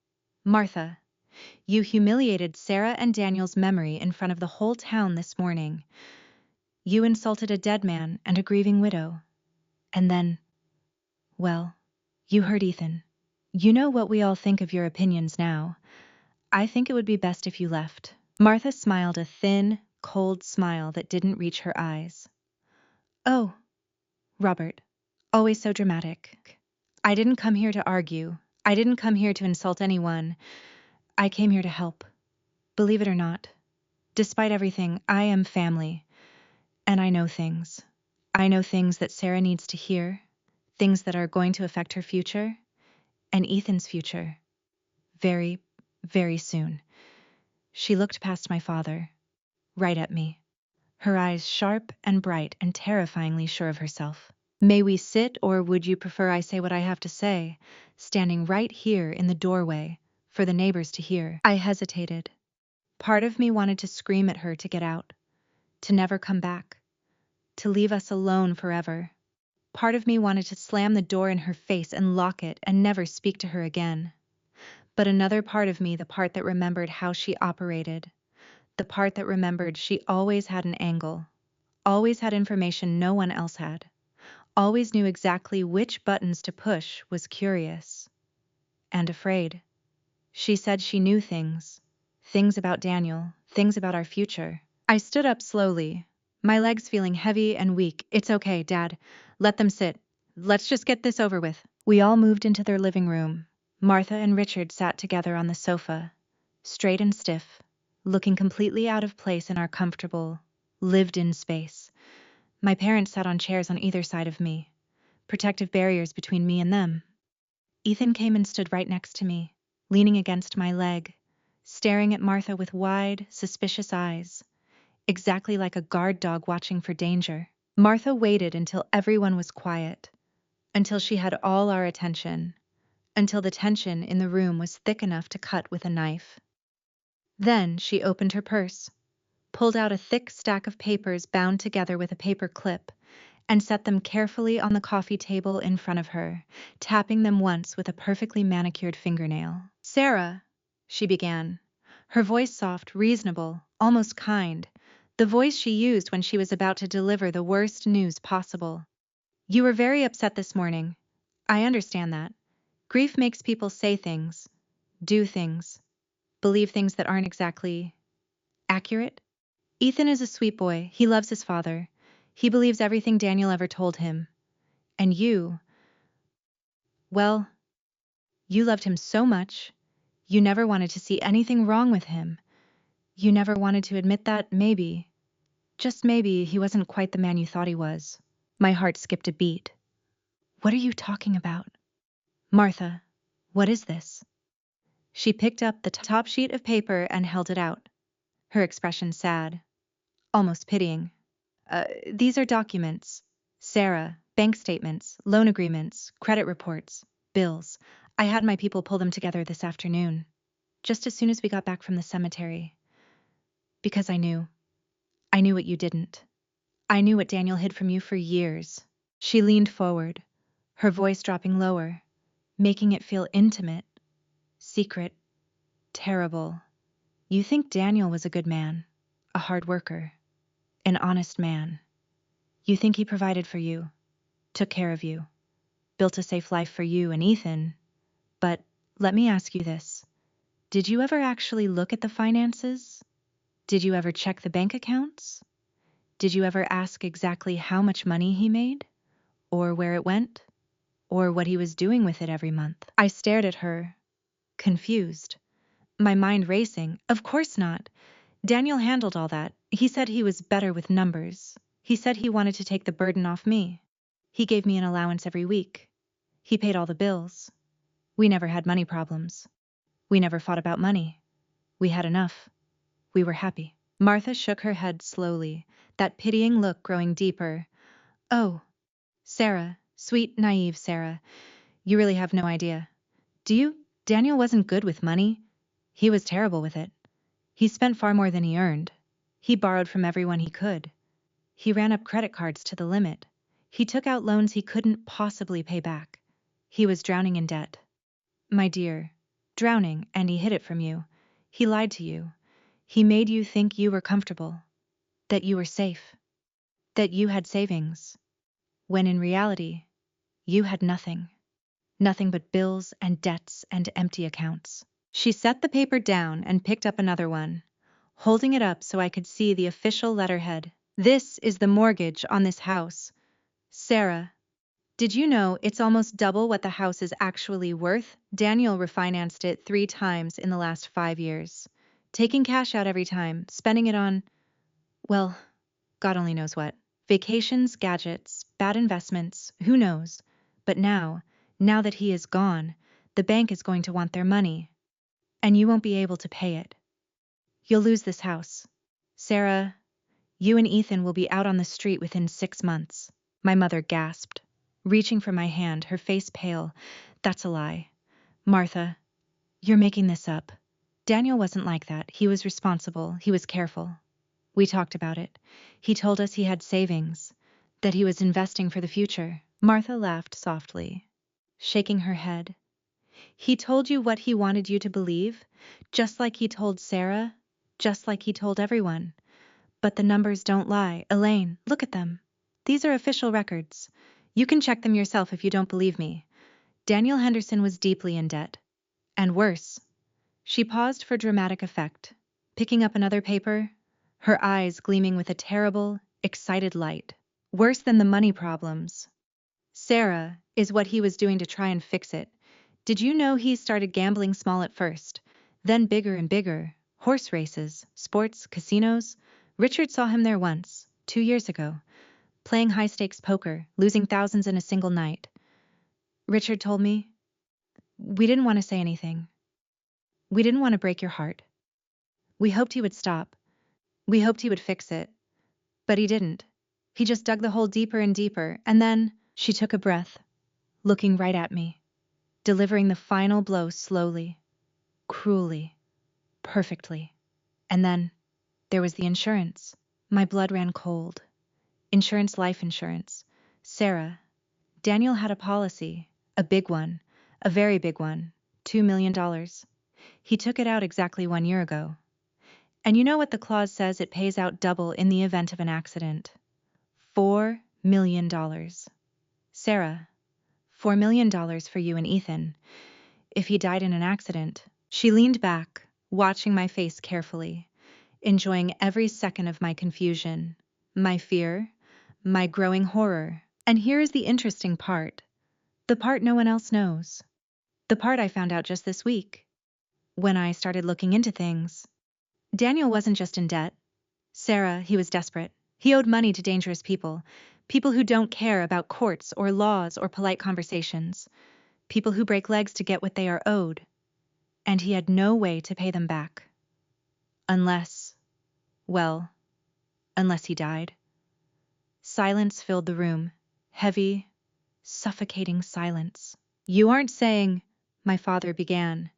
Martha, you humiliated Sarah and Daniel's memory in front of the whole town this morning. You insulted a dead man and a grieving widow. And then, well, you hurt Ethan. You know what we all think of your opinions now. I think it would be best if you left." Martha smiled a thin, cold smile that didn't reach her eyes. "Oh, Robert, always so dramatic. I didn't come here to argue. I didn't come here to insult anyone. I came here to help. Believe it or not, despite everything, I am family. And I know things. I know things that Sarah needs to hear, things that are going to affect her future, and Ethan's future. Very, very soon." She looked past my father, right at me, her eyes sharp and bright and terrifyingly sure of herself. "May we sit, or would you prefer I say what I have to say, standing right here in the doorway, for the neighbors to hear?" I hesitated. Part of me wanted to scream at her to get out, to never come back, to leave us alone forever. Part of me wanted to slam the door in her face and lock it and never speak to her again. But another part of me, the part that remembered how she operated, the part that remembered she always had an angle, always had information no one else had, always knew exactly which buttons to push, was curious and afraid. She said she knew things about Daniel, things about our future. I stood up slowly, my legs feeling heavy and weak. "It's okay, Dad. Let them sit. Let's just get this over with." We all moved into their living room. Martha and Richard sat together on the sofa, straight and stiff, looking completely out of place in our comfortable, lived-in space. My parents sat on chairs on either side of me, protective barriers between me and them. Ethan came and stood right next to me, leaning against my leg, staring at Martha with wide, suspicious eyes, exactly like a guard dog watching for danger. Martha waited until everyone was quiet, until she had all our attention, until the tension in the room was thick enough to cut with a knife. Then she opened her purse, pulled out a thick stack of papers bound together with a paper clip, and set them carefully on the coffee table in front of her, tapping them once with a perfectly manicured fingernail. "Sarah," she began, her voice soft, reasonable, almost kind, the voice she used when she was about to deliver the worst news possible. You were very upset this morning. I understand that. Grief makes people say things, do things, believe things that aren't exactly accurate. Ethan is a sweet boy. He loves his father. He believes everything Daniel ever told him. And you, well, you loved him so much. You never wanted to see anything wrong with him. You never wanted to admit that maybe, just maybe, he wasn't quite the man you thought he was. My heart skipped a beat. What are you talking about? Martha, what is this? She picked up the top sheet of paper and held it out, her expression sad, almost pitying. These are documents. Sarah, bank statements, loan agreements, credit reports, bills. I had my people pull them together this afternoon, just as soon as we got back from the cemetery. Because I knew what you didn't. I knew what Daniel hid from you for years. She leaned forward, her voice dropping lower, making it feel intimate, secret, terrible. You think Daniel was a good man, a hard worker, an honest man. You think he provided for you, took care of you, built a safe life for you and Ethan. But let me ask you this. Did you ever actually look at the finances? Did you ever check the bank accounts? Did you ever ask exactly how much money he made? Or where it went? Or what he was doing with it every month? I stared at her, confused, my mind racing. Of course not. Daniel handled all that. He said he was better with numbers. He said he wanted to take the burden off me. He gave me an allowance every week. He paid all the bills. We never had money problems. We never fought about money. We had enough. We were happy. Martha shook her head slowly, that pitying look growing deeper. Oh, Sarah, sweet, naive Sarah, you really have no idea. Do you? Daniel wasn't good with money. He was terrible with it. He spent far more than he earned. He borrowed from everyone he could. He ran up credit cards to the limit. He took out loans he couldn't possibly pay back. He was drowning in debt. My dear, drowning, and he hid it from you. He lied to you. He made you think you were comfortable, that you were safe, that you had savings, when in reality, you had nothing. Nothing but bills and debts and empty accounts. She set the paper down and picked up another one, holding it up so I could see the official letterhead. This is the mortgage on this house. Sarah, did you know it's almost double what the house is actually worth? Daniel refinanced it 3 times in the last 5 years, taking cash out every time, spending it on, well, God only knows what. Vacations, gadgets, bad investments, who knows? But now that he is gone, the bank is going to want their money, and you won't be able to pay it. You'll lose this house. Sarah, you and Ethan will be out on the street within 6 months. My mother gasped, reaching for my hand, her face pale. That's a lie. Martha, you're making this up. Daniel wasn't like that. He was responsible. He was careful. We talked about it. He told us he had savings, that he was investing for the future. Martha laughed softly, shaking her head. He told you what he wanted you to believe, just like he told Sarah, just like he told everyone. But the numbers don't lie. Elaine, look at them. These are official records. You can check them yourself if you don't believe me. Daniel Henderson was deeply in debt. And worse. She paused for dramatic effect, picking up another paper, her eyes gleaming with a terrible, excited light. Worse than the money problems. Sarah is what he was doing to try and fix it. Did you know he started gambling small at first, then bigger and bigger? Horse races, sports, casinos. Richard saw him there once, 2 years ago, playing high-stakes poker, losing thousands in a single night. Richard told me, we didn't want to say anything. We didn't want to break your heart. We hoped he would stop. We hoped he would fix it. But he didn't. He just dug the hole deeper and deeper, and then she took a breath, looking right at me, delivering the final blow slowly, cruelly, perfectly. And then there was the insurance. My blood ran cold. Insurance, life insurance. Sarah, Daniel had a policy, a big one, a very big one, $2 million. He took it out exactly 1 year ago. And you know what the clause says? It pays out double in the event of an accident. $4 million. Sarah, $4 million for you and Ethan. If he died in an accident. She leaned back, watching my face carefully, enjoying every second of my confusion, my fear, my growing horror. And here is the interesting part. The part no one else knows. The part I found out just this week, when I started looking into things. Daniel wasn't just in debt. Sarah, he was desperate. He owed money to dangerous people, people who don't care about courts or laws or polite conversations, people who break legs to get what they are owed. And he had no way to pay them back. Unless he died. Silence filled the room, heavy, suffocating silence. You aren't saying, my father began,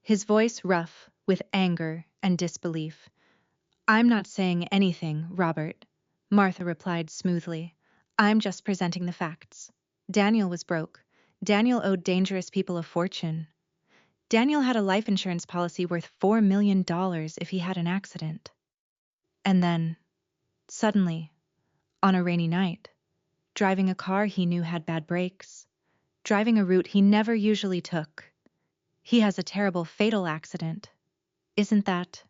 his voice rough with anger and disbelief. I'm not saying anything, Robert, Martha replied smoothly. I'm just presenting the facts. Daniel was broke. Daniel owed dangerous people a fortune. Daniel had a life insurance policy worth $4 million if he had an accident. And then, suddenly, on a rainy night, driving a car he knew had bad brakes, driving a route he never usually took, he has a terrible fatal accident. Isn't that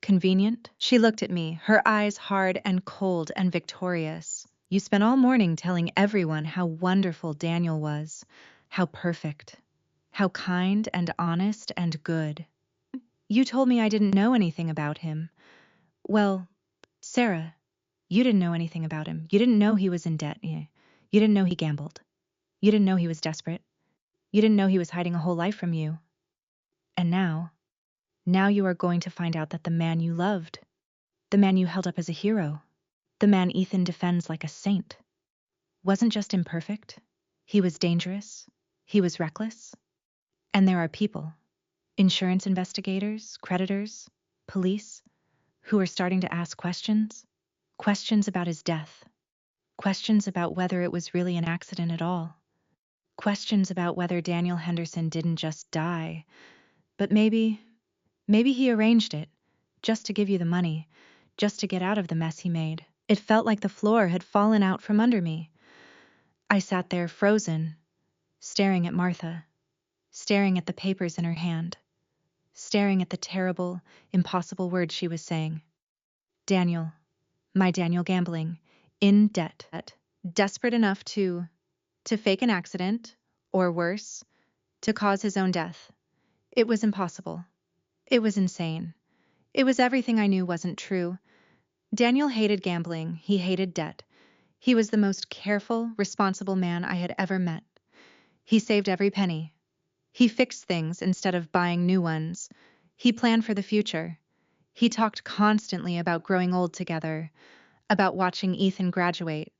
convenient? She looked at me, her eyes hard and cold and victorious. You spent all morning telling everyone how wonderful Daniel was, how perfect, how kind and honest and good. You told me I didn't know anything about him. Well, Sarah, you didn't know anything about him. You didn't know he was in debt. You didn't know he gambled. You didn't know he was desperate. You didn't know he was hiding a whole life from you. And now you are going to find out that the man you loved, the man you held up as a hero, the man Ethan defends like a saint, wasn't just imperfect. He was dangerous. He was reckless. And there are people, insurance investigators, creditors, police, who are starting to ask questions about his death, questions about whether it was really an accident at all, questions about whether Daniel Henderson didn't just die, but maybe he arranged it just to give you the money, just to get out of the mess he made. It felt like the floor had fallen out from under me. I sat there frozen, staring at Martha, staring at the papers in her hand, staring at the terrible, impossible words she was saying. Daniel, my Daniel gambling, in debt, desperate enough to fake an accident, or worse, to cause his own death. It was impossible. It was insane. It was everything I knew wasn't true. Daniel hated gambling. He hated debt. He was the most careful, responsible man I had ever met. He saved every penny. He fixed things instead of buying new ones. He planned for the future. He talked constantly about growing old together, about watching Ethan graduate,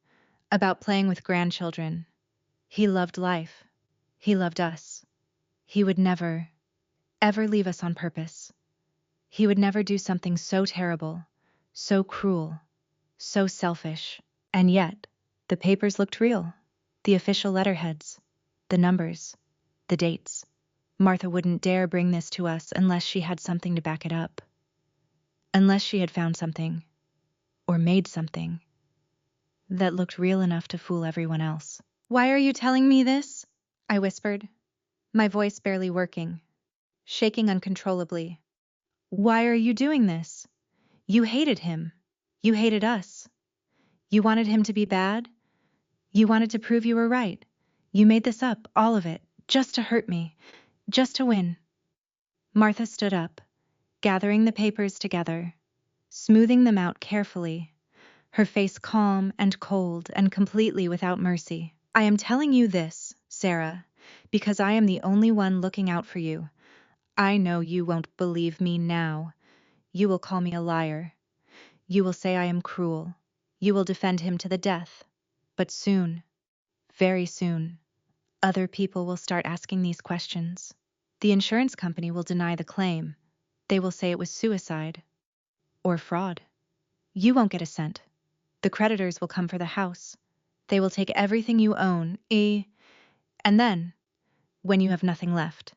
about playing with grandchildren. He loved life. He loved us. He would never, ever leave us on purpose. He would never do something so terrible, so cruel, so selfish. And yet, the papers looked real. The official letterheads, the numbers, the dates. Martha wouldn't dare bring this to us unless she had something to back it up. Unless she had found something, or made something, that looked real enough to fool everyone else. Why are you telling me this? I whispered, my voice barely working, shaking uncontrollably. Why are you doing this? You hated him. You hated us. You wanted him to be bad. You wanted to prove you were right. You made this up, all of it, just to hurt me, just to win. Martha stood up, gathering the papers together, smoothing them out carefully, her face calm and cold and completely without mercy. I am telling you this, Sarah, because I am the only one looking out for you. I know you won't believe me now. You will call me a liar. You will say I am cruel. You will defend him to the death. But soon, very soon, other people will start asking these questions. The insurance company will deny the claim. They will say it was suicide or fraud. You won't get a cent. The creditors will come for the house. They will take everything you own, and then, when you have nothing left,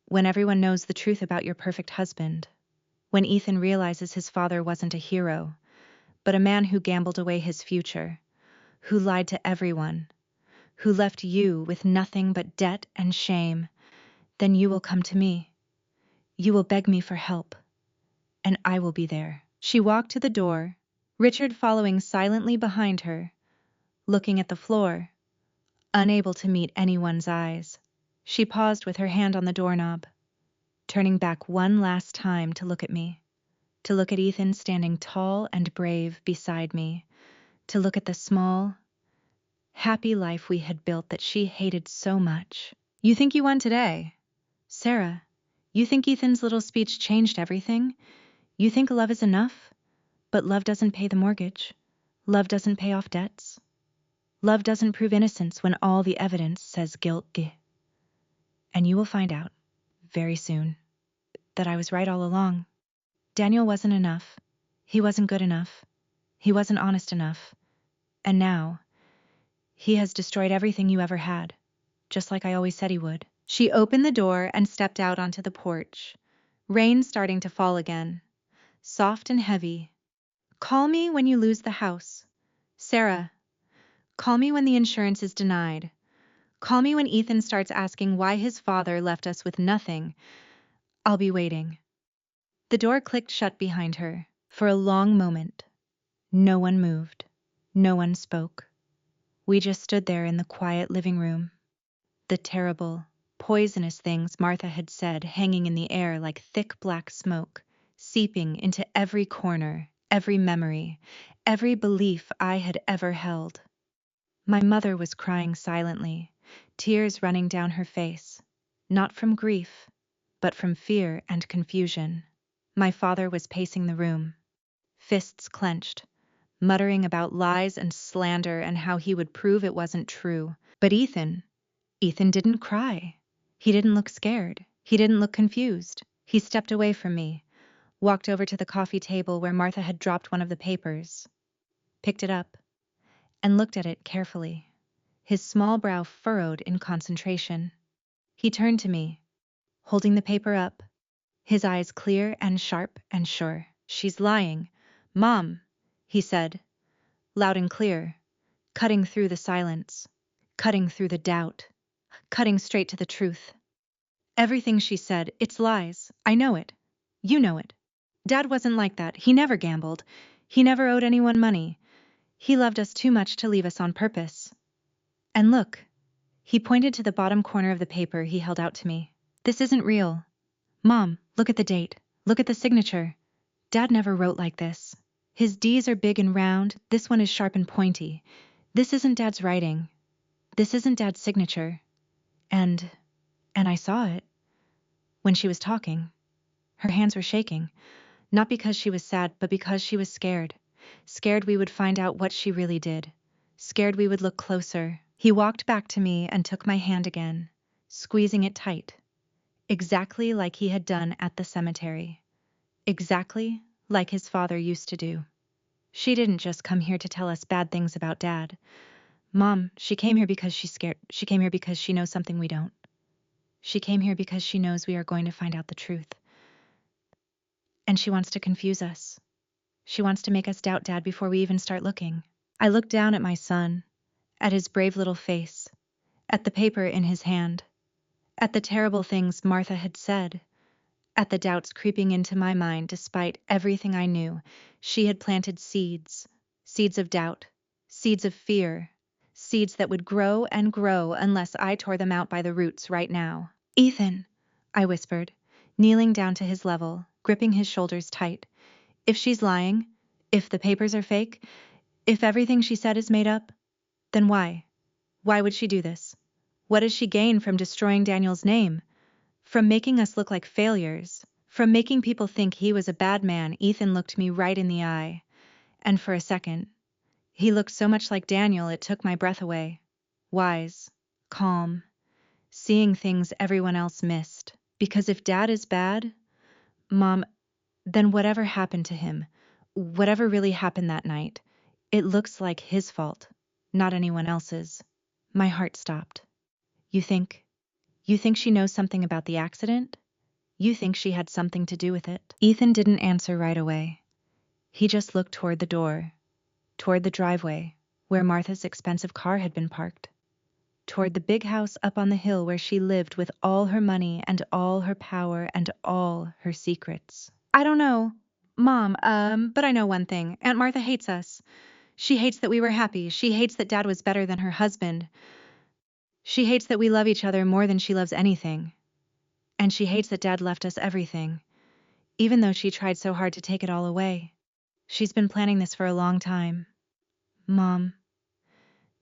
When everyone knows the truth about your perfect husband. When Ethan realizes his father wasn't a hero, but a man who gambled away his future, who lied to everyone, who left you with nothing but debt and shame, then you will come to me. You will beg me for help, and I will be there. She walked to the door, Richard following silently behind her, looking at the floor, unable to meet anyone's eyes. She paused with her hand on the doorknob, turning back one last time to look at me, to look at Ethan standing tall and brave beside me, to look at the small, happy life we had built that she hated so much. You think you won today? Sarah, you think Ethan's little speech changed everything? You think love is enough? But love doesn't pay the mortgage. Love doesn't pay off debts. Love doesn't prove innocence when all the evidence says guilt. And you will find out, very soon, that I was right all along. Daniel wasn't enough. He wasn't good enough. He wasn't honest enough. And now, he has destroyed everything you ever had, just like I always said he would. She opened the door and stepped out onto the porch, rain starting to fall again, soft and heavy. Call me when you lose the house. Sarah, call me when the insurance is denied. Call me when Ethan starts asking why his father left us with nothing. I'll be waiting. The door clicked shut behind her. For a long moment, no one moved. No one spoke. We just stood there in the quiet living room. The terrible, poisonous things Martha had said hanging in the air like thick black smoke, seeping into every corner, every memory, every belief I had ever held. My mother was crying silently, tears running down her face, not from grief, but from fear and confusion. My father was pacing the room, fists clenched, muttering about lies and slander and how he would prove it wasn't true. But Ethan didn't cry. He didn't look scared. He didn't look confused. He stepped away from me, walked over to the coffee table where Martha had dropped one of the papers, picked it up, and looked at it carefully, his small brow furrowed in concentration. He turned to me, holding the paper up, his eyes clear and sharp and sure. She's lying. Mom, he said, loud and clear, cutting through the silence, cutting through the doubt, cutting straight to the truth. Everything she said, it's lies. I know it. You know it. Dad wasn't like that. He never gambled. He never owed anyone money. He loved us too much to leave us on purpose. And look, he pointed to the bottom corner of the paper he held out to me. This isn't real. Mom, look at the date. Look at the signature. Dad never wrote like this. His D's are big and round. This one is sharp and pointy. This isn't Dad's writing. This isn't Dad's signature. And I saw it. When she was talking, her hands were shaking. Not because she was sad, but because she was scared. Scared we would find out what she really did. Scared we would look closer. He walked back to me and took my hand again, squeezing it tight. Exactly like he had done at the cemetery. Exactly like his father used to do. She didn't just come here to tell us bad things about Dad. Mom, she came here because she's scared. She came here because she knows something we don't. She came here because she knows we are going to find out the truth. And she wants to confuse us. She wants to make us doubt Dad before we even start looking. I looked down at my son, at his brave little face, at the paper in his hand, at the terrible things Martha had said, at the doubts creeping into my mind despite everything I knew. She had planted seeds, seeds of doubt, seeds of fear, seeds that would grow and grow unless I tore them out by the roots right now. Ethan, I whispered, kneeling down to his level, gripping his shoulders tight. If she's lying, if the papers are fake, if everything she said is made up, then why? Why would she do this? What does she gain from destroying Daniel's name? From making us look like failures? From making people think he was a bad man? Ethan looked me right in the eye. And for a second, he looked so much like Daniel it took my breath away. Wise, calm, seeing things everyone else missed. Because if Dad is bad, Mom, then whatever happened to him, whatever really happened that night, it looks like his fault, not anyone else's. My heart stopped. You think You think she knows something about the accident? You think she had something to do with it?" Ethan didn't answer right away. He just looked toward the door, toward the driveway, where Martha's expensive car had been parked, toward the big house up on the hill where she lived with all her money and all her power and all her secrets. "I don't know, Mom, but I know one thing. Aunt Martha hates us. She hates that we were happy. She hates that Dad was better than her husband. She hates that we love each other more than she loves anything. And she hates that Dad left us everything, even though she tried so hard to take it all away. She's been planning this for a long time. Mom,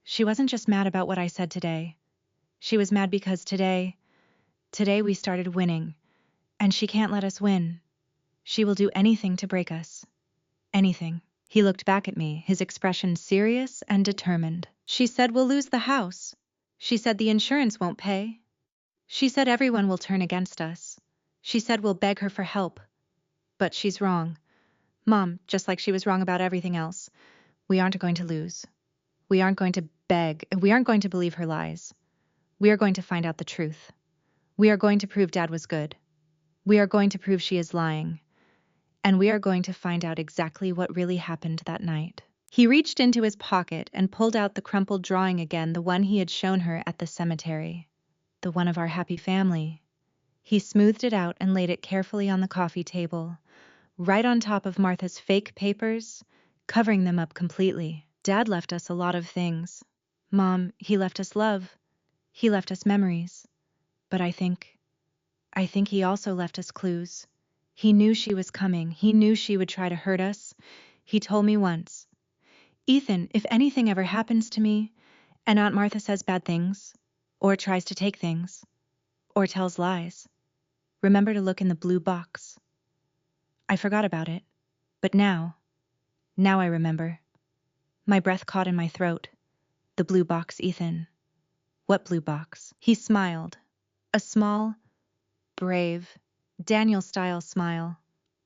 she wasn't just mad about what I said today. She was mad because today we started winning, and she can't let us win. She will do anything to break us. Anything." He looked back at me, his expression serious and determined. "She said we'll lose the house. She said the insurance won't pay. She said everyone will turn against us. She said we'll beg her for help. But she's wrong. Mom, just like she was wrong about everything else. We aren't going to lose. We aren't going to beg. We aren't going to believe her lies. We are going to find out the truth. We are going to prove Dad was good. We are going to prove she is lying. And we are going to find out exactly what really happened that night." He reached into his pocket and pulled out the crumpled drawing again, the one he had shown her at the cemetery. The one of our happy family. He smoothed it out and laid it carefully on the coffee table, right on top of Martha's fake papers, covering them up completely. "Dad left us a lot of things. Mom, he left us love. He left us memories. But I think he also left us clues. He knew she was coming. He knew she would try to hurt us. He told me once, 'Ethan, if anything ever happens to me, and Aunt Martha says bad things, or tries to take things, or tells lies, remember to look in the blue box.' I forgot about it, but now I remember." My breath caught in my throat. The blue box, Ethan. What blue box? He smiled. A small, brave, Daniel-style smile.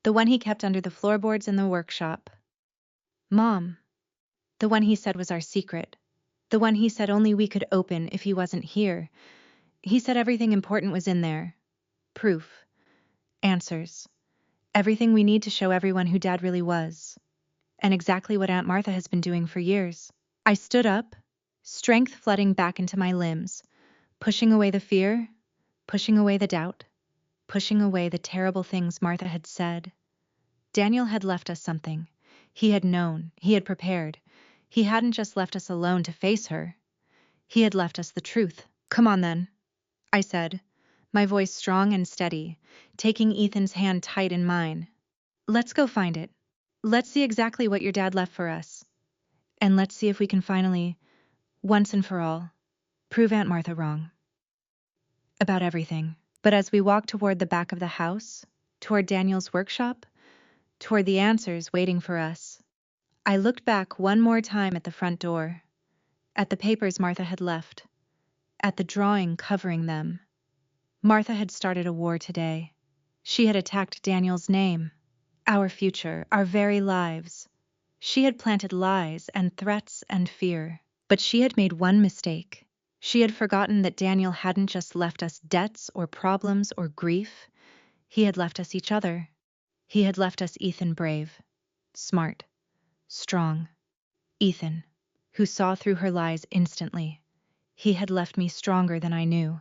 The one he kept under the floorboards in the workshop. "Mom, the one he said was our secret. The one he said only we could open if he wasn't here. He said everything important was in there. Proof. Answers. Everything we need to show everyone who Dad really was. And exactly what Aunt Martha has been doing for years." I stood up, strength flooding back into my limbs, pushing away the fear, pushing away the doubt, pushing away the terrible things Martha had said. Daniel had left us something. He had known. He had prepared. He hadn't just left us alone to face her. He had left us the truth. "Come on then," I said, my voice strong and steady, taking Ethan's hand tight in mine. "Let's go find it. Let's see exactly what your dad left for us. And let's see if we can finally, once and for all, prove Aunt Martha wrong. About everything." But as we walked toward the back of the house, toward Daniel's workshop, toward the answers waiting for us, I looked back one more time at the front door, at the papers Martha had left, at the drawing covering them. Martha had started a war today. She had attacked Daniel's name, our future, our very lives. She had planted lies and threats and fear. But she had made one mistake. She had forgotten that Daniel hadn't just left us debts or problems or grief. He had left us each other. He had left us Ethan brave, smart, strong. Ethan, who saw through her lies instantly. He had left me stronger than I knew,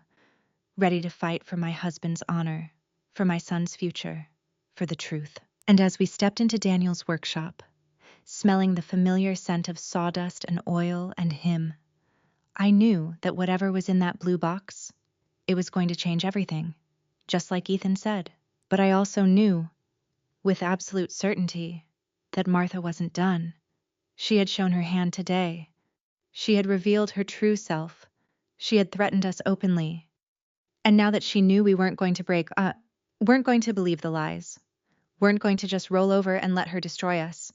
ready to fight for my husband's honor, for my son's future, for the truth. And as we stepped into Daniel's workshop, smelling the familiar scent of sawdust and oil and him, I knew that whatever was in that blue box, it was going to change everything, just like Ethan said. But I also knew, with absolute certainty, that Martha wasn't done. She had shown her hand today. She had revealed her true self. She had threatened us openly. And now that she knew we weren't going to weren't going to believe the lies, weren't going to just roll over and let her destroy us,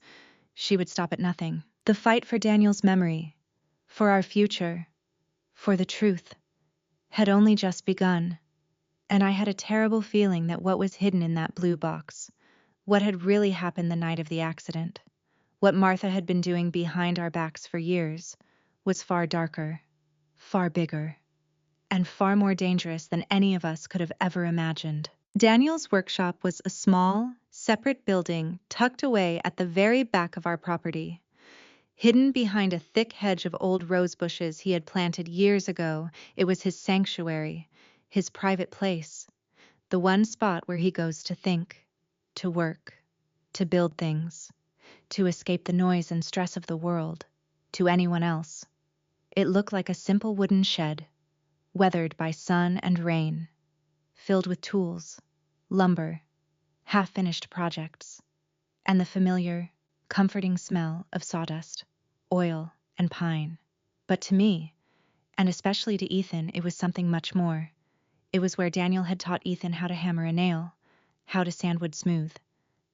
she would stop at nothing. The fight for Daniel's memory, for our future, for the truth, had only just begun. And I had a terrible feeling that what was hidden in that blue box, what had really happened the night of the accident, what Martha had been doing behind our backs for years, was far darker, far bigger, and far more dangerous than any of us could have ever imagined. Daniel's workshop was a small, separate building tucked away at the very back of our property. Hidden behind a thick hedge of old rose bushes he had planted years ago, it was his sanctuary, his private place, the one spot where he goes to think, to work, to build things, to escape the noise and stress of the world, to anyone else. It looked like a simple wooden shed, weathered by sun and rain, filled with tools, lumber, half-finished projects, and the familiar, comforting smell of sawdust, oil, and pine. But to me, and especially to Ethan, it was something much more. It was where Daniel had taught Ethan how to hammer a nail, how to sand wood smooth,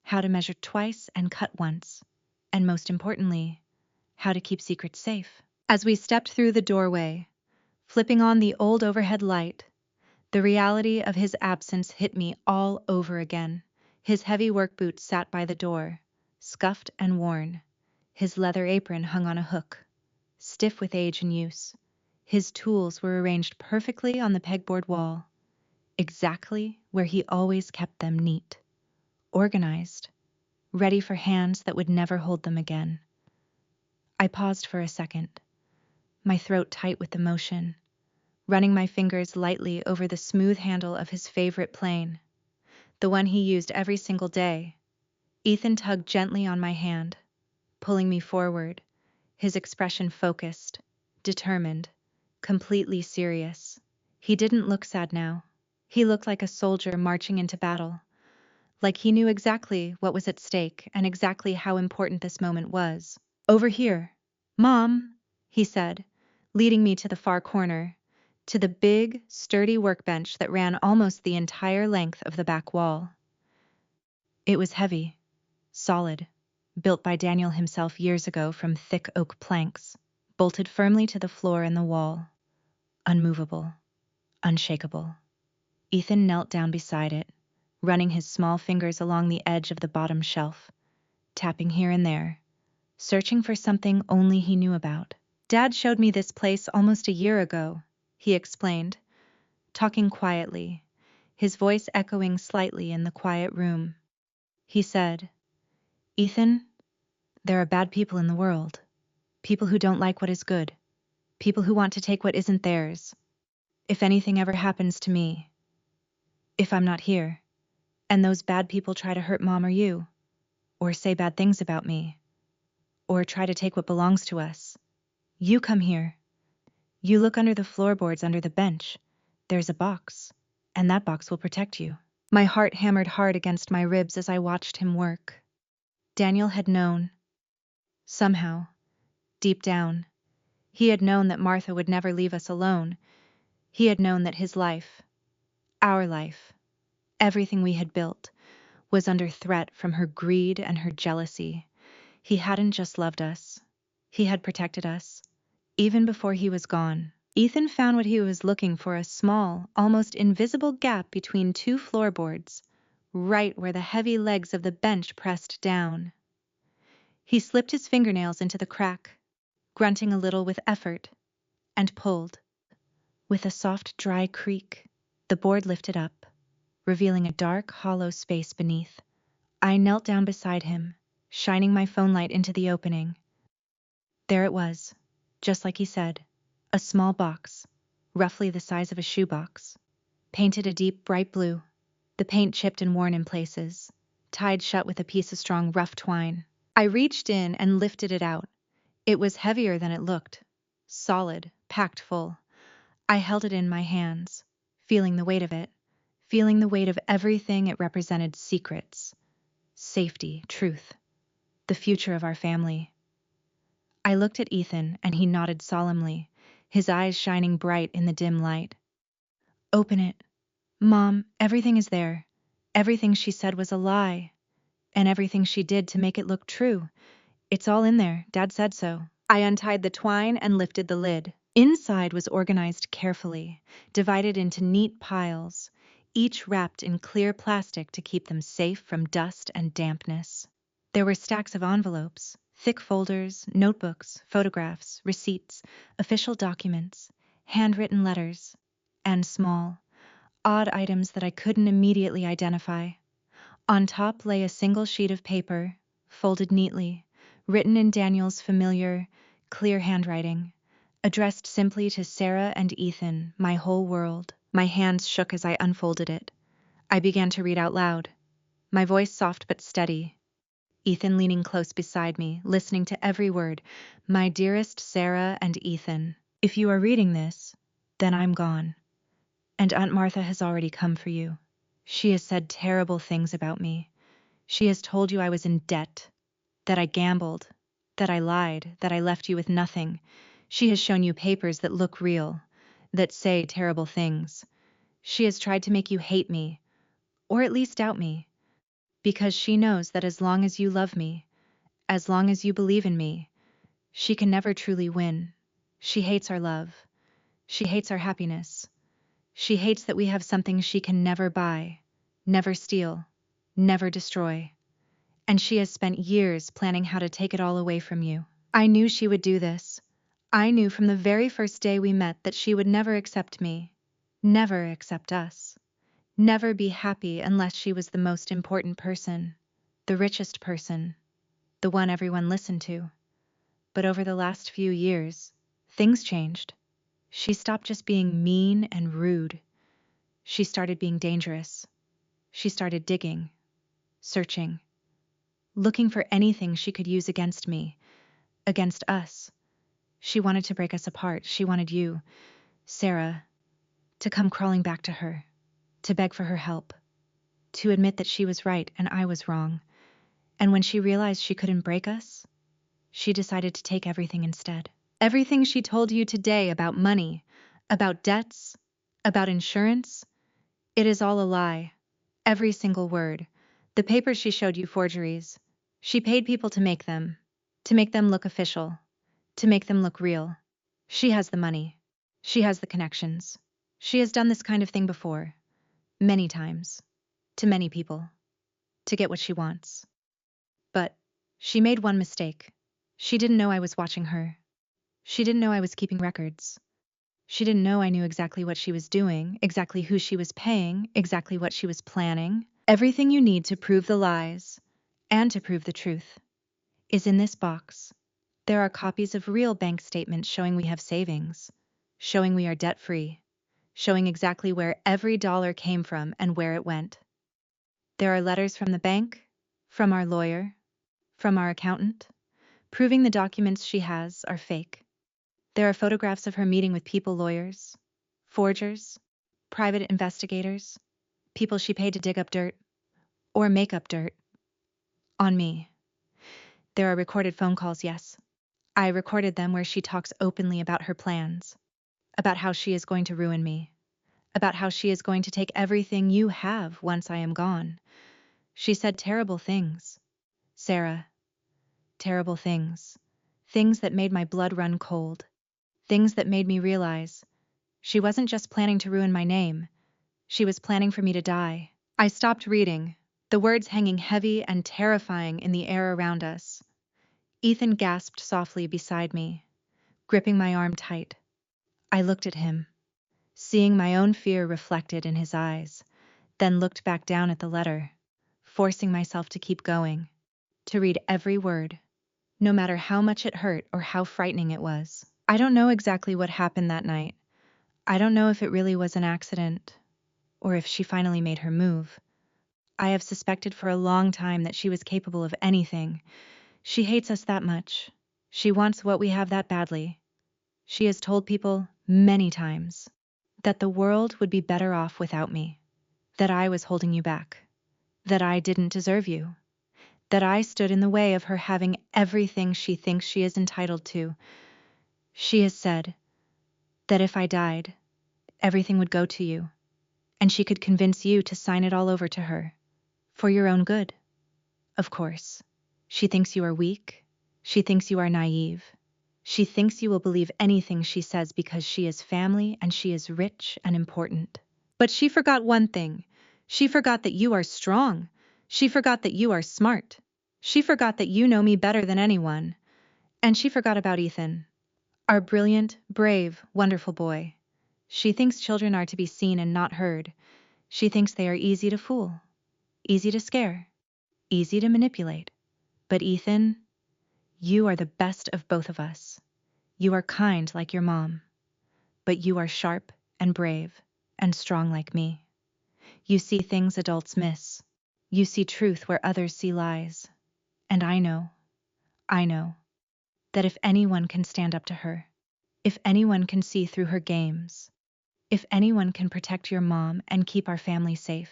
how to measure twice and cut once, and most importantly, how to keep secrets safe. As we stepped through the doorway, flipping on the old overhead light, the reality of his absence hit me all over again. His heavy work boots sat by the door, scuffed and worn. His leather apron hung on a hook, stiff with age and use. His tools were arranged perfectly on the pegboard wall, exactly where he always kept them, neat, organized, ready for hands that would never hold them again. I paused for a second, my throat tight with emotion, running my fingers lightly over the smooth handle of his favorite plane, the one he used every single day. Ethan tugged gently on my hand, pulling me forward, his expression focused, determined, completely serious. He didn't look sad now. He looked like a soldier marching into battle, like he knew exactly what was at stake and exactly how important this moment was. "Over here, Mom," he said, leading me to the far corner, to the big, sturdy workbench that ran almost the entire length of the back wall. It was heavy, solid, built by Daniel himself years ago from thick oak planks, bolted firmly to the floor and the wall, unmovable, unshakable. Ethan knelt down beside it, running his small fingers along the edge of the bottom shelf, tapping here and there, searching for something only he knew about. "Dad showed me this place almost a year ago," he explained, talking quietly, his voice echoing slightly in the quiet room. He said, "Ethan, there are bad people in the world, people who don't like what is good, people who want to take what isn't theirs. If anything ever happens to me, if I'm not here, and those bad people try to hurt Mom or you, or say bad things about me, or try to take what belongs to us, you come here. You look under the floorboards under the bench. There's a box, and that box will protect you." My heart hammered hard against my ribs as I watched him work. Daniel had known. Somehow, deep down, he had known that Martha would never leave us alone. He had known that his life, our life, everything we had built, was under threat from her greed and her jealousy. He hadn't just loved us. He had protected us, even before he was gone. Ethan found what he was looking for, a small, almost invisible gap between two floorboards, right where the heavy legs of the bench pressed down. He slipped his fingernails into the crack, grunting a little with effort, and pulled. With a soft, dry creak, the board lifted up, revealing a dark, hollow space beneath. I knelt down beside him, shining my phone light into the opening. There it was, just like he said, a small box, roughly the size of a shoebox, painted a deep, bright blue, the paint chipped and worn in places, tied shut with a piece of strong, rough twine. I reached in and lifted it out. It was heavier than it looked, solid, packed full. I held it in my hands, feeling the weight of it, feeling the weight of everything it represented: secrets, safety, truth, the future of our family. I looked at Ethan, and he nodded solemnly, his eyes shining bright in the dim light. "Open it. Mom, everything is there. Everything she said was a lie, and everything she did to make it look true. It's all in there. Dad said so." I untied the twine and lifted the lid. Inside was organized carefully, divided into neat piles, each wrapped in clear plastic to keep them safe from dust and dampness. There were stacks of envelopes, thick folders, notebooks, photographs, receipts, official documents, handwritten letters, and small, odd items that I couldn't immediately identify. On top lay a single sheet of paper, folded neatly, written in Daniel's familiar, clear handwriting, addressed simply to Sarah and Ethan, my whole world. My hands shook as I unfolded it. I began to read out loud, my voice soft but steady. Ethan leaning close beside me, listening to every word. My dearest Sarah and Ethan, if you are reading this, then I'm gone. And Aunt Martha has already come for you. She has said terrible things about me. She has told you I was in debt, that I gambled, that I lied, that I left you with nothing. She has shown you papers that look real, that say terrible things. She has tried to make you hate me, or at least doubt me, because she knows that as long as you love me, as long as you believe in me, she can never truly win. She hates our love. She hates our happiness. She hates that we have something she can never buy, never steal, never destroy. And she has spent years planning how to take it all away from you. I knew she would do this. I knew from the very first day we met that she would never accept me, never accept us, never be happy unless she was the most important person, the richest person, the one everyone listened to. But over the last few years, things changed. She stopped just being mean and rude. She started being dangerous. She started digging, searching, looking for anything she could use against me, against us. She wanted to break us apart. She wanted you, Sarah, to come crawling back to her, to beg for her help, to admit that she was right and I was wrong. And when she realized she couldn't break us, she decided to take everything instead. Everything she told you today about money, about debts, about insurance, it is all a lie. Every single word. The papers she showed you forgeries. She paid people to make them look official, to make them look real. She has the money. She has the connections. She has done this kind of thing before, many times, to many people, to get what she wants. But she made one mistake. She didn't know I was watching her. She didn't know I was keeping records. She didn't know I knew exactly what she was doing, exactly who she was paying, exactly what she was planning. Everything you need to prove the lies and to prove the truth is in this box. There are copies of real bank statements showing we have savings, showing we are debt-free, showing exactly where every dollar came from and where it went. There are letters from the bank, from our lawyer, from our accountant, proving the documents she has are fake. There are photographs of her meeting with people, lawyers, forgers, private investigators, people she paid to dig up dirt, or make up dirt, on me. There are recorded phone calls, yes. I recorded them where she talks openly about her plans, about how she is going to ruin me, about how she is going to take everything you have once I am gone. She said terrible things, Sarah, terrible things, things that made my blood run cold, things that made me realize she wasn't just planning to ruin my name, she was planning for me to die. I stopped reading, the words hanging heavy and terrifying in the air around us. Ethan gasped softly beside me, gripping my arm tight. I looked at him, seeing my own fear reflected in his eyes, then looked back down at the letter, forcing myself to keep going, to read every word, no matter how much it hurt or how frightening it was. I don't know exactly what happened that night. I don't know if it really was an accident, or if she finally made her move. I have suspected for a long time that she was capable of anything. She hates us that much. She wants what we have that badly. She has told people many times that the world would be better off without me, that I was holding you back, that I didn't deserve you, that I stood in the way of her having everything she thinks she is entitled to. She has said that if I died, everything would go to you, and she could convince you to sign it all over to her, for your own good. Of course, she thinks you are weak. She thinks you are naive. She thinks you will believe anything she says because she is family and she is rich and important. But she forgot one thing. She forgot that you are strong. She forgot that you are smart. She forgot that you know me better than anyone. And she forgot about Ethan, our brilliant, brave, wonderful boy. She thinks children are to be seen and not heard. She thinks they are easy to fool, easy to scare, easy to manipulate. But Ethan, you are the best of both of us. You are kind like your mom, but you are sharp and brave and strong like me. You see things adults miss. You see truth where others see lies. And I know that if anyone can stand up to her, if anyone can see through her games, if anyone can protect your mom and keep our family safe,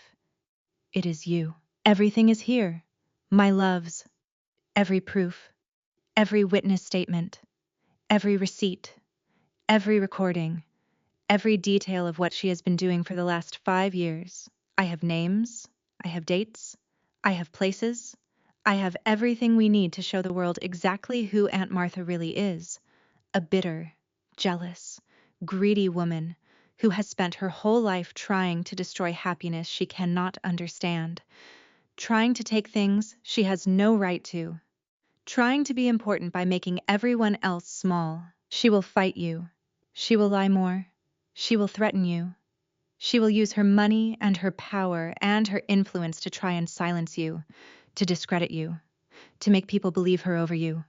it is you. Everything is here. My loves, every proof, every witness statement, every receipt, every recording, every detail of what she has been doing for the last 5 years. I have names, I have dates, I have places, I have everything we need to show the world exactly who Aunt Martha really is. A bitter, jealous, greedy woman who has spent her whole life trying to destroy happiness she cannot understand, trying to take things she has no right to, trying to be important by making everyone else small. She will fight you. She will lie more. She will threaten you. She will use her money and her power and her influence to try and silence you, to discredit you, to make people believe her over you.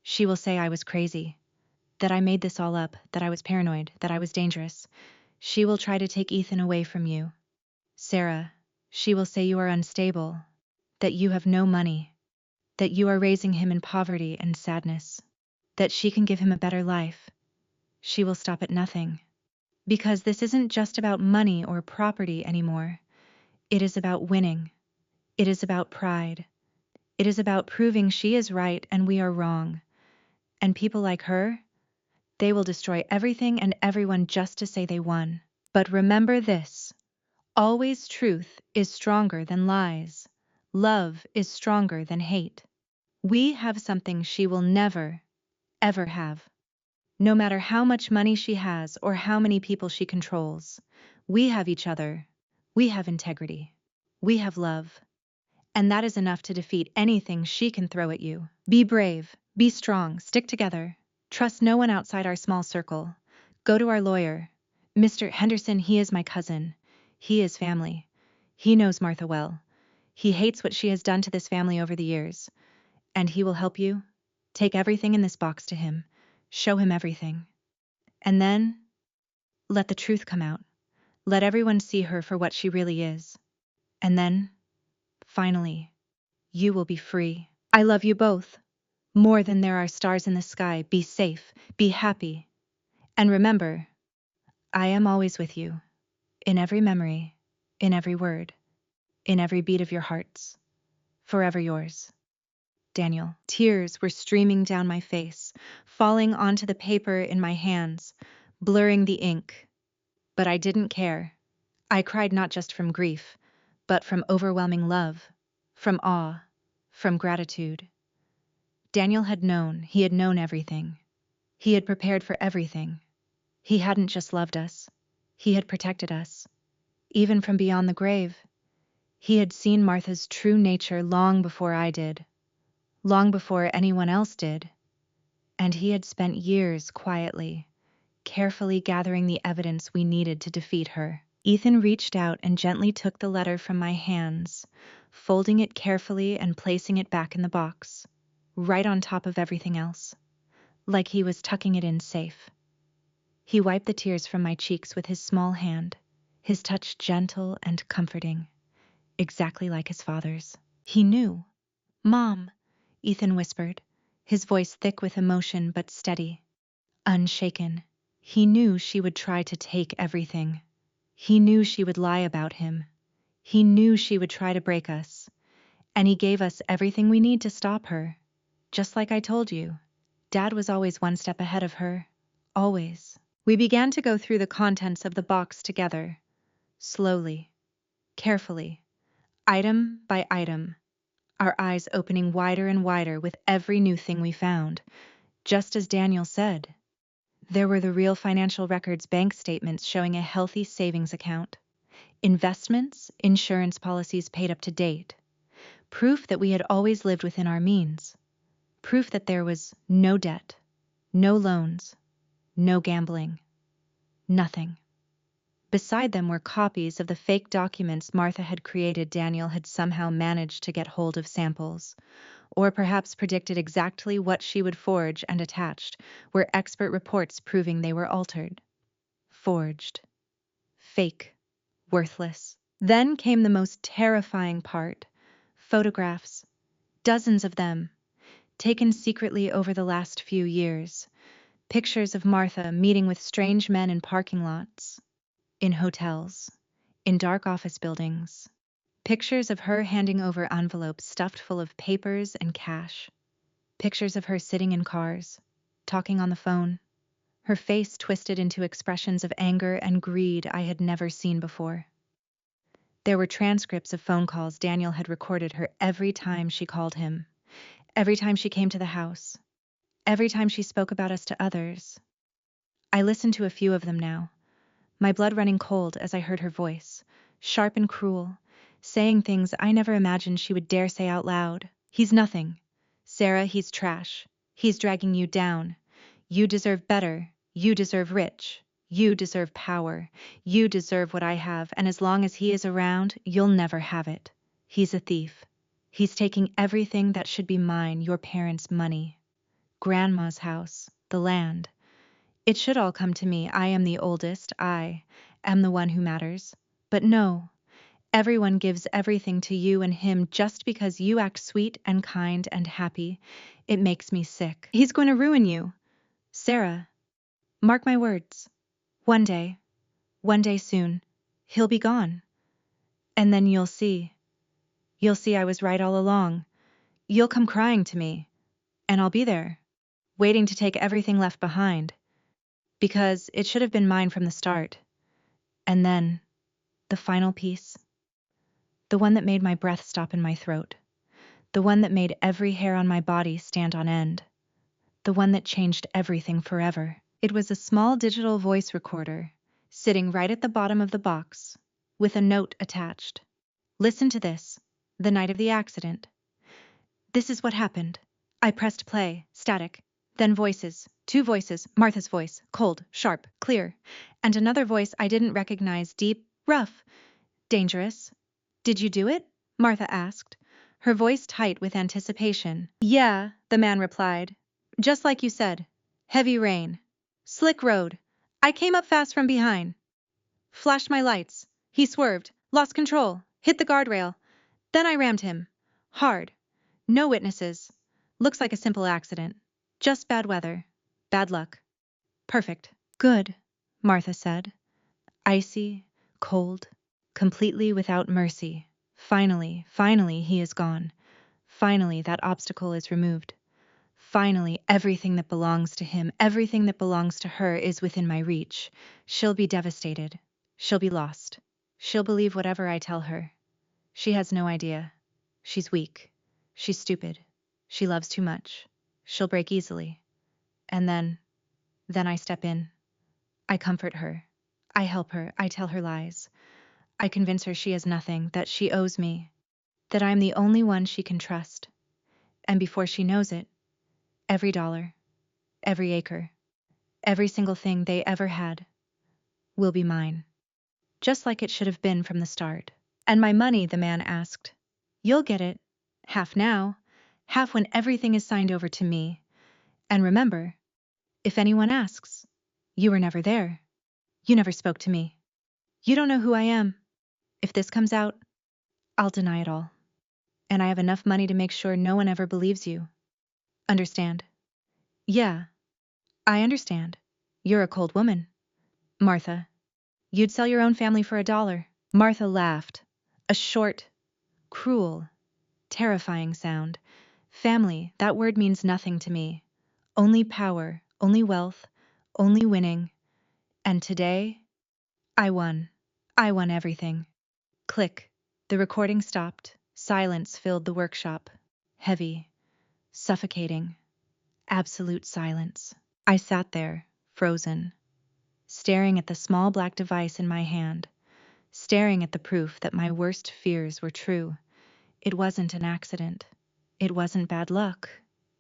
She will say I was crazy, that I made this all up, that I was paranoid, that I was dangerous. She will try to take Ethan away from you. Sarah, she will say you are unstable, that you have no money, that you are raising him in poverty and sadness, that she can give him a better life. She will stop at nothing. Because this isn't just about money or property anymore. It is about winning. It is about pride. It is about proving she is right and we are wrong. And people like her, they will destroy everything and everyone just to say they won. But remember this, always truth is stronger than lies. Love is stronger than hate. We have something she will never, ever have. No matter how much money she has or how many people she controls, we have each other. We have integrity. We have love. And that is enough to defeat anything she can throw at you. Be brave. Be strong. Stick together. Trust no one outside our small circle. Go to our lawyer. Mr. Henderson, he is my cousin. He is family. He knows Martha well. He hates what she has done to this family over the years. And he will help you. Take everything in this box to him. Show him everything. And then, let the truth come out. Let everyone see her for what she really is. And then, finally, you will be free. I love you both. More than there are stars in the sky. Be safe. Be happy. And remember, I am always with you. In every memory, in every word, in every beat of your hearts. Forever yours. Daniel. Tears were streaming down my face, falling onto the paper in my hands, blurring the ink. But I didn't care. I cried not just from grief, but from overwhelming love, from awe, from gratitude. Daniel had known, he had known everything. He had prepared for everything. He hadn't just loved us, he had protected us, even from beyond the grave. He had seen Martha's true nature long before I did, long before anyone else did. And he had spent years quietly, carefully gathering the evidence we needed to defeat her. Ethan reached out and gently took the letter from my hands, folding it carefully and placing it back in the box, right on top of everything else, like he was tucking it in safe. He wiped the tears from my cheeks with his small hand, his touch gentle and comforting, exactly like his father's. He knew. Mom, Ethan whispered, his voice thick with emotion but steady, unshaken. He knew she would try to take everything. He knew she would lie about him. He knew she would try to break us. And he gave us everything we need to stop her. Just like I told you, Dad was always one step ahead of her. Always. We began to go through the contents of the box together. Slowly. Carefully. Item by item. Our eyes opening wider and wider with every new thing we found. Just as Daniel said. There were the real financial records, bank statements showing a healthy savings account, investments, insurance policies paid up to date, proof that we had always lived within our means, proof that there was no debt, no loans, no gambling, nothing. Beside them were copies of the fake documents Martha had created. Daniel had somehow managed to get hold of samples, or perhaps predicted exactly what she would forge, and attached were expert reports proving they were altered, forged, fake, worthless. Then came the most terrifying part: photographs, dozens of them, taken secretly over the last few years. Pictures of Martha meeting with strange men in parking lots, in hotels, in dark office buildings. Pictures of her handing over envelopes stuffed full of papers and cash. Pictures of her sitting in cars, talking on the phone, her face twisted into expressions of anger and greed I had never seen before. There were transcripts of phone calls Daniel had recorded her every time she called him, every time she came to the house, every time she spoke about us to others. I listened to a few of them now, my blood running cold as I heard her voice, sharp and cruel, saying things I never imagined she would dare say out loud. He's nothing. Sarah, he's trash. He's dragging you down. You deserve better. You deserve rich. You deserve power. You deserve what I have, and as long as he is around, you'll never have it. He's a thief. He's taking everything that should be mine, your parents' money, grandma's house, the land. It should all come to me. I am the oldest. I am the one who matters. But no, everyone gives everything to you and him just because you act sweet and kind and happy. It makes me sick. He's going to ruin you. Sarah, mark my words. One day soon, he'll be gone. And then you'll see. You'll see I was right all along. You'll come crying to me, and I'll be there, waiting to take everything left behind. Because it should have been mine from the start. And then, the final piece, the one that made my breath stop in my throat, the one that made every hair on my body stand on end, the one that changed everything forever. It was a small digital voice recorder, sitting right at the bottom of the box, with a note attached. Listen to this, the night of the accident. This is what happened. I pressed play, static, then voices, two voices, Martha's voice, cold, sharp, clear, and another voice I didn't recognize, deep, rough, dangerous. Did you do it? Martha asked, her voice tight with anticipation. Yeah, the man replied. Just like you said. Heavy rain. Slick road. I came up fast from behind. Flashed my lights. He swerved, lost control, hit the guardrail. Then I rammed him. Hard. No witnesses. Looks like a simple accident. Just bad weather. Bad luck. Perfect. Good, Martha said. Icy, cold, completely without mercy. Finally he is gone. Finally that obstacle is removed. Finally everything that belongs to him, everything that belongs to her is within my reach. She'll be devastated. She'll be lost. She'll believe whatever I tell her. She has no idea. She's weak. She's stupid. She loves too much. She'll break easily. And then I step in. I comfort her. I help her. I tell her lies. I convince her she has nothing, that she owes me, that I'm the only one she can trust. And before she knows it, every dollar, every acre, every single thing they ever had will be mine. Just like it should have been from the start. And my money, the man asked. You'll get it. Half now, half when everything is signed over to me. And remember, if anyone asks, you were never there. You never spoke to me. You don't know who I am. If this comes out, I'll deny it all. And I have enough money to make sure no one ever believes you. Understand? Yeah, I understand. You're a cold woman. Martha, you'd sell your own family for $1. Martha laughed. A short, cruel, terrifying sound. Family, that word means nothing to me. Only power, only wealth, only winning. And today, I won. I won everything. Click. The recording stopped. Silence filled the workshop. Heavy, suffocating, absolute silence. I sat there, frozen, staring at the small black device in my hand, staring at the proof that my worst fears were true. It wasn't an accident. It wasn't bad luck.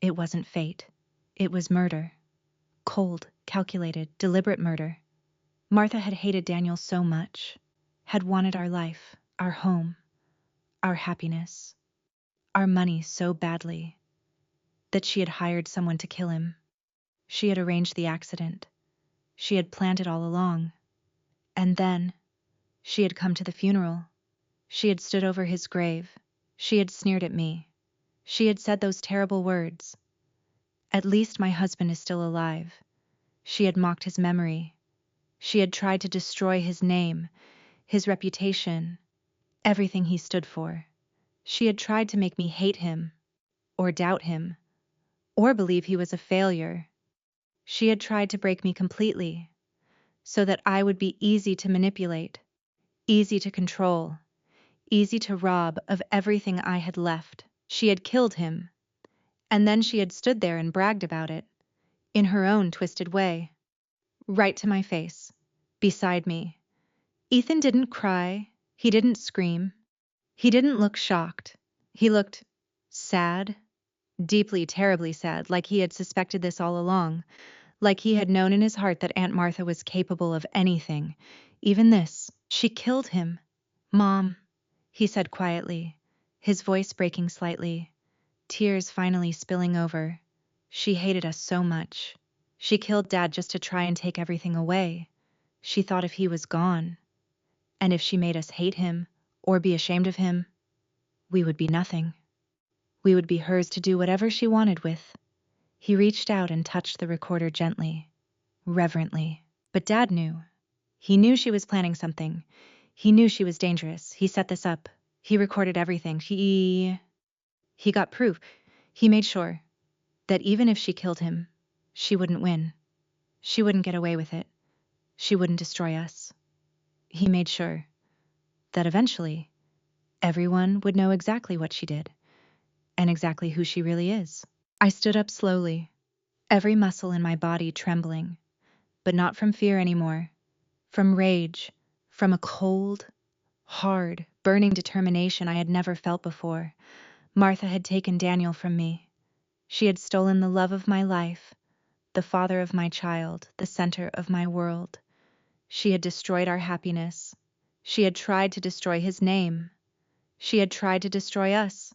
It wasn't fate. It was murder. Cold, calculated, deliberate murder. Martha had hated Daniel so much, had wanted our life, our home, our happiness, our money so badly, that she had hired someone to kill him. She had arranged the accident. She had planned it all along. And then, she had come to the funeral. She had stood over his grave. She had sneered at me. She had said those terrible words. At least my husband is still alive. She had mocked his memory. She had tried to destroy his name, his reputation, everything he stood for. She had tried to make me hate him, or doubt him, or believe he was a failure. She had tried to break me completely, so that I would be easy to manipulate, easy to control, easy to rob of everything I had left. She had killed him, and then she had stood there and bragged about it, in her own twisted way, right to my face, beside me. Ethan didn't cry, he didn't scream, he didn't look shocked. He looked sad, deeply, terribly sad, like he had suspected this all along, like he had known in his heart that Aunt Martha was capable of anything, even this. She killed him. Mom, he said quietly, his voice breaking slightly, tears finally spilling over. She hated us so much. She killed Dad just to try and take everything away. She thought if he was gone, and if she made us hate him or be ashamed of him, we would be nothing. We would be hers to do whatever she wanted with. He reached out and touched the recorder gently, reverently. But Dad knew. He knew she was planning something. He knew she was dangerous. He set this up. He recorded everything. He got proof. He made sure that even if she killed him, she wouldn't win. She wouldn't get away with it. She wouldn't destroy us. He made sure that eventually everyone would know exactly what she did and exactly who she really is. I stood up slowly, every muscle in my body trembling, but not from fear anymore, from rage, from a cold, hard, burning determination I had never felt before. Martha had taken Daniel from me. She had stolen the love of my life, the father of my child, the center of my world. She had destroyed our happiness. She had tried to destroy his name. She had tried to destroy us.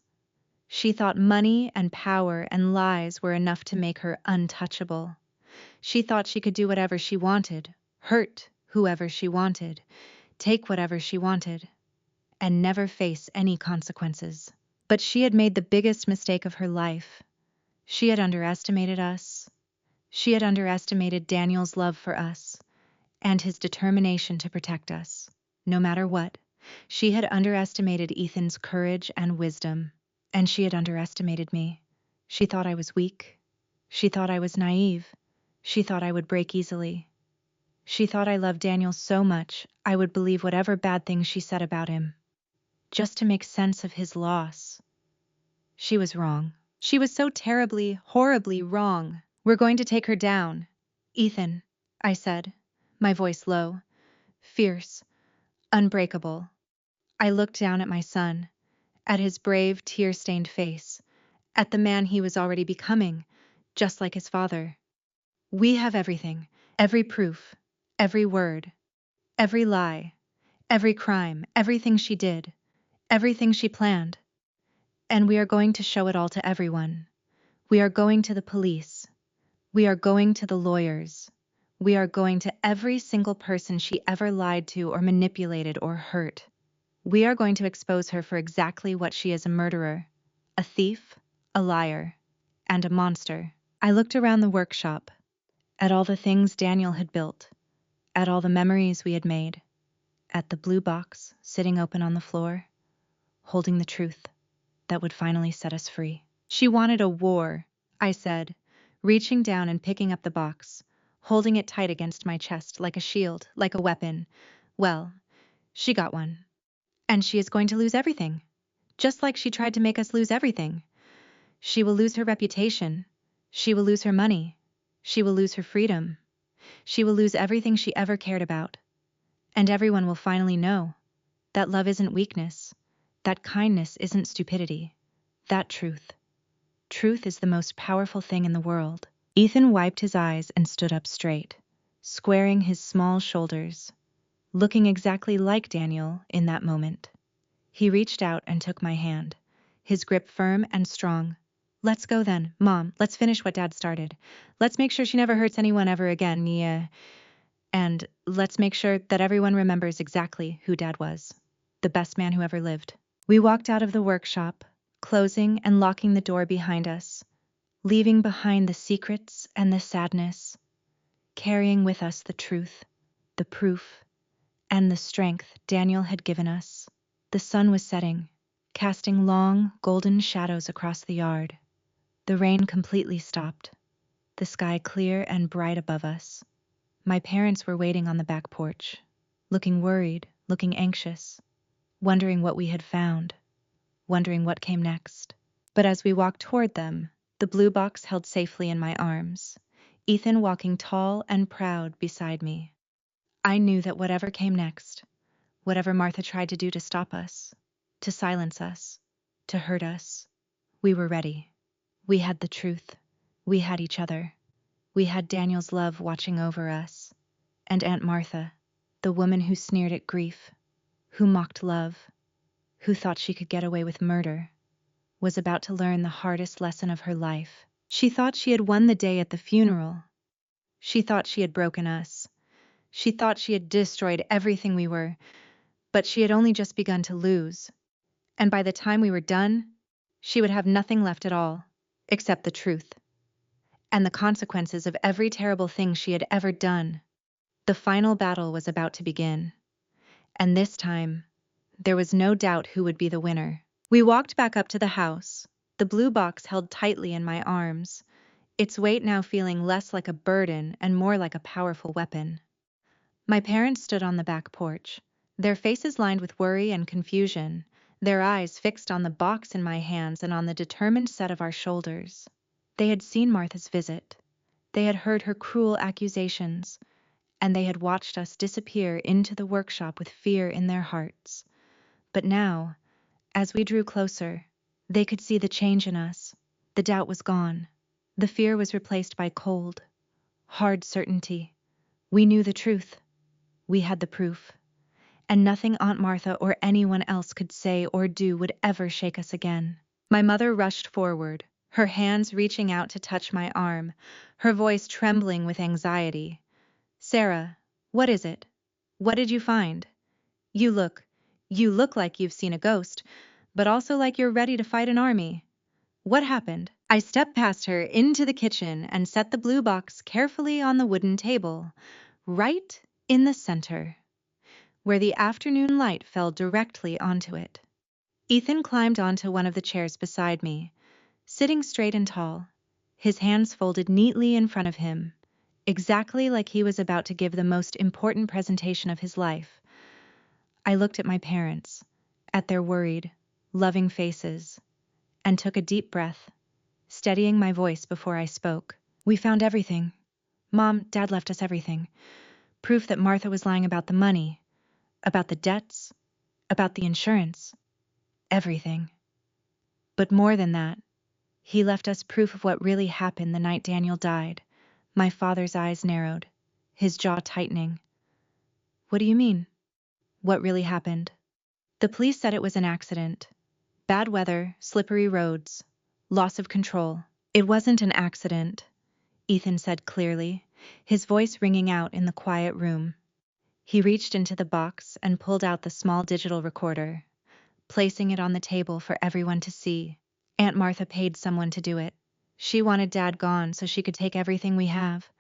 She thought money and power and lies were enough to make her untouchable. She thought she could do whatever she wanted, hurt whoever she wanted, take whatever she wanted, and never face any consequences. But she had made the biggest mistake of her life. She had underestimated us. She had underestimated Daniel's love for us and his determination to protect us, no matter what. She had underestimated Ethan's courage and wisdom, and she had underestimated me. She thought I was weak. She thought I was naive. She thought I would break easily. She thought I loved Daniel so much I would believe whatever bad things she said about him, just to make sense of his loss. She was wrong. She was so terribly, horribly wrong. We're going to take her down. Ethan, I said, my voice low, fierce, unbreakable. I looked down at my son, at his brave, tear-stained face, at the man he was already becoming, just like his father. We have everything, every proof, every word, every lie, every crime, everything she did, everything she planned. And we are going to show it all to everyone. We are going to the police. We are going to the lawyers. We are going to every single person she ever lied to or manipulated or hurt. We are going to expose her for exactly what she is: a murderer, a thief, a liar, and a monster. I looked around the workshop, at all the things Daniel had built, at all the memories we had made, at the blue box sitting open on the floor, holding the truth that would finally set us free. She wanted a war, I said, reaching down and picking up the box, holding it tight against my chest like a shield, like a weapon. Well, she got one. And she is going to lose everything, just like she tried to make us lose everything. She will lose her reputation. She will lose her money. She will lose her freedom. She will lose everything she ever cared about. And everyone will finally know that love isn't weakness, that kindness isn't stupidity, that truth is the most powerful thing in the world. Ethan wiped his eyes and stood up straight, squaring his small shoulders, looking exactly like Daniel in that moment. He reached out and took my hand, his grip firm and strong. "Let's go then, Mom. Let's finish what Dad started. Let's make sure she never hurts anyone ever again, yeah. And let's make sure that everyone remembers exactly who Dad was. The best man who ever lived." We walked out of the workshop, closing and locking the door behind us, leaving behind the secrets and the sadness, carrying with us the truth, the proof, and the strength Daniel had given us. The sun was setting, casting long, golden shadows across the yard. The rain completely stopped, the sky clear and bright above us. My parents were waiting on the back porch, looking worried, looking anxious, wondering what we had found, wondering what came next. But as we walked toward them, the blue box held safely in my arms, Ethan walking tall and proud beside me. I knew that whatever came next, whatever Martha tried to do to stop us, to silence us, to hurt us, we were ready. We had the truth. We had each other. We had Daniel's love watching over us. And Aunt Martha, the woman who sneered at grief, who mocked love, who thought she could get away with murder, was about to learn the hardest lesson of her life. She thought she had won the day at the funeral. She thought she had broken us. She thought she had destroyed everything we were, but she had only just begun to lose. And by the time we were done, she would have nothing left at all, except the truth, and the consequences of every terrible thing she had ever done. The final battle was about to begin, and this time, there was no doubt who would be the winner. We walked back up to the house, the blue box held tightly in my arms, its weight now feeling less like a burden and more like a powerful weapon. My parents stood on the back porch, their faces lined with worry and confusion, their eyes fixed on the box in my hands and on the determined set of our shoulders. They had seen Martha's visit. They had heard her cruel accusations, and they had watched us disappear into the workshop with fear in their hearts. But now, as we drew closer, they could see the change in us. The doubt was gone. The fear was replaced by cold, hard certainty. We knew the truth. We had the proof. And nothing Aunt Martha or anyone else could say or do would ever shake us again. My mother rushed forward, her hands reaching out to touch my arm, her voice trembling with anxiety. "Sarah, what is it? What did you find? You look like you've seen a ghost, but also like you're ready to fight an army. What happened?" I stepped past her into the kitchen and set the blue box carefully on the wooden table, right in the center, where the afternoon light fell directly onto it. Ethan climbed onto one of the chairs beside me, sitting straight and tall, his hands folded neatly in front of him, exactly like he was about to give the most important presentation of his life. I looked at my parents, at their worried, loving faces, and took a deep breath, steadying my voice before I spoke. "We found everything. Mom, Dad left us everything. Proof that Martha was lying about the money, about the debts, about the insurance. Everything. But more than that, he left us proof of what really happened the night Daniel died." My father's eyes narrowed, his jaw tightening. "What do you mean? What really happened?" "The police said it was an accident. Bad weather, slippery roads, loss of control." "It wasn't an accident," Ethan said clearly, his voice ringing out in the quiet room. He reached into the box and pulled out the small digital recorder, placing it on the table for everyone to see. "Aunt Martha paid someone to do it. She wanted Dad gone so she could take everything we have.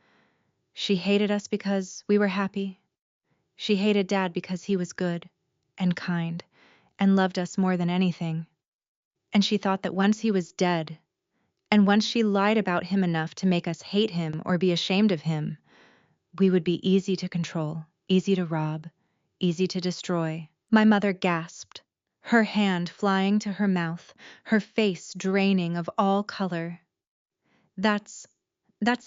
She hated us because we were happy. She hated Dad because he was good and kind and loved us more than anything. And she thought that once he was dead, and once she lied about him enough to make us hate him or be ashamed of him, we would be easy to control, easy to rob, easy to destroy." My mother gasped, her hand flying to her mouth, her face draining of all color. That's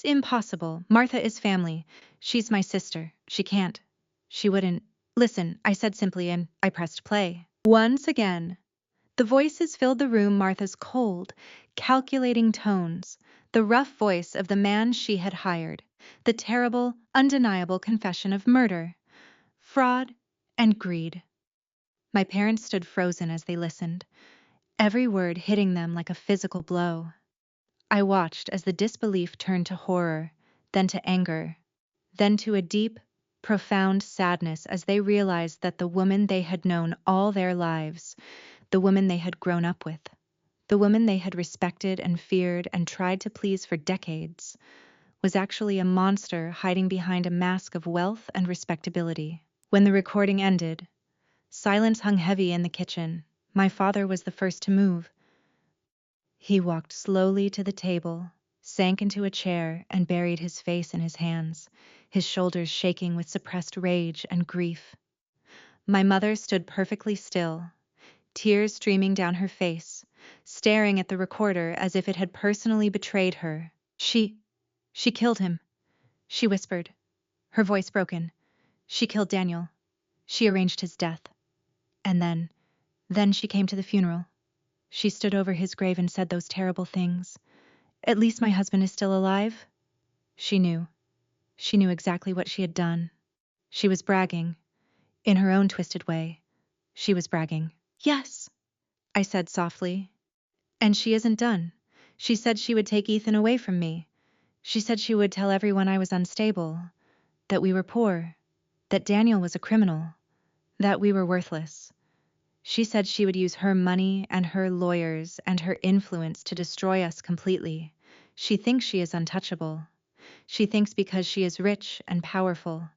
impossible. Martha is family. She's my sister. She wouldn't." "Listen," I said simply, and I pressed play. Once again, the voices filled the room, Martha's cold, calculating tones, the rough voice of the man she had hired, the terrible, undeniable confession of murder, fraud, and greed. My parents stood frozen as they listened, every word hitting them like a physical blow. I watched as the disbelief turned to horror, then to anger, then to a deep, profound sadness as they realized that the woman they had known all their lives, the woman they had grown up with, the woman they had respected and feared and tried to please for decades, was actually a monster hiding behind a mask of wealth and respectability. When the recording ended, silence hung heavy in the kitchen. My father was the first to move. He walked slowly to the table, sank into a chair, and buried his face in his hands, his shoulders shaking with suppressed rage and grief. My mother stood perfectly still, tears streaming down her face, staring at the recorder as if it had personally betrayed her. She killed him, she whispered, her voice broken. She killed Daniel. She arranged his death. And then she came to the funeral. She stood over his grave and said those terrible things. At least my husband is still alive. She knew. She knew exactly what she had done. She was bragging. In her own twisted way, she was bragging. Yes, I said softly. And she isn't done. She said she would take Ethan away from me. She said she would tell everyone I was unstable, that we were poor, that Daniel was a criminal, that we were worthless. She said she would use her money and her lawyers and her influence to destroy us completely. She thinks she is untouchable. She thinks because she is rich and powerful,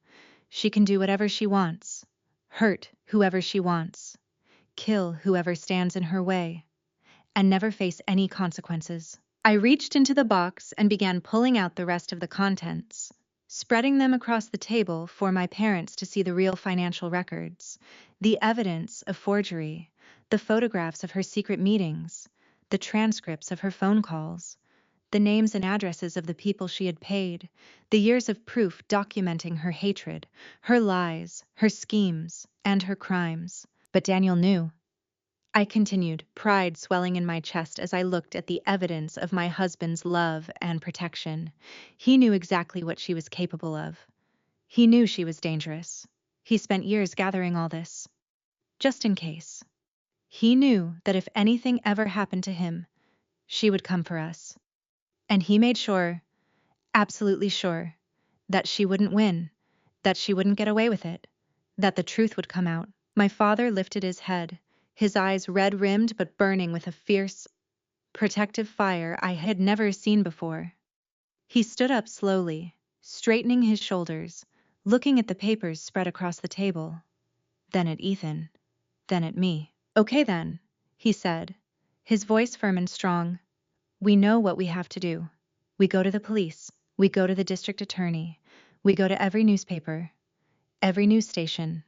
she can do whatever she wants, hurt whoever she wants, kill whoever stands in her way, and never face any consequences. I reached into the box and began pulling out the rest of the contents, spreading them across the table for my parents to see the real financial records, the evidence of forgery, the photographs of her secret meetings, the transcripts of her phone calls, the names and addresses of the people she had paid, the years of proof documenting her hatred, her lies, her schemes, and her crimes. But Daniel knew. I continued, pride swelling in my chest as I looked at the evidence of my husband's love and protection. He knew exactly what she was capable of. He knew she was dangerous. He spent years gathering all this, just in case. He knew that if anything ever happened to him, she would come for us. And he made sure, absolutely sure, that she wouldn't win, that she wouldn't get away with it, that the truth would come out. My father lifted his head, his eyes red-rimmed but burning with a fierce, protective fire I had never seen before. He stood up slowly, straightening his shoulders, looking at the papers spread across the table, then at Ethan, then at me. Okay then, he said, his voice firm and strong. We know what we have to do. We go to the police. We go to the district attorney. We go to every newspaper, every news station,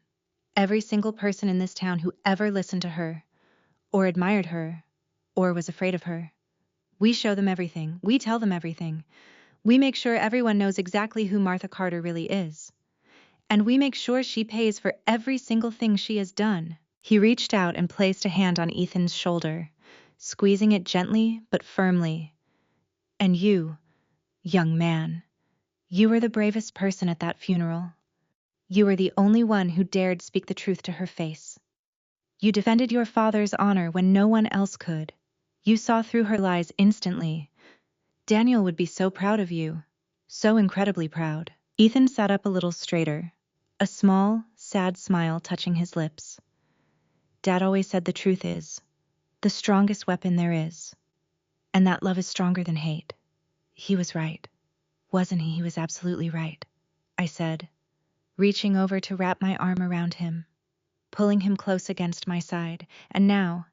every single person in this town who ever listened to her, or admired her, or was afraid of her. We show them everything. We tell them everything. We make sure everyone knows exactly who Martha Carter really is. And we make sure she pays for every single thing she has done. He reached out and placed a hand on Ethan's shoulder, squeezing it gently but firmly. And you, young man, you were the bravest person at that funeral. You were the only one who dared speak the truth to her face. You defended your father's honor when no one else could. You saw through her lies instantly. Daniel would be so proud of you, so incredibly proud. Ethan sat up a little straighter, a small, sad smile touching his lips. Dad always said the truth is the strongest weapon there is, and that love is stronger than hate. He was right. Wasn't he? He was absolutely right, I said, reaching over to wrap my arm around him, pulling him close against my side. And now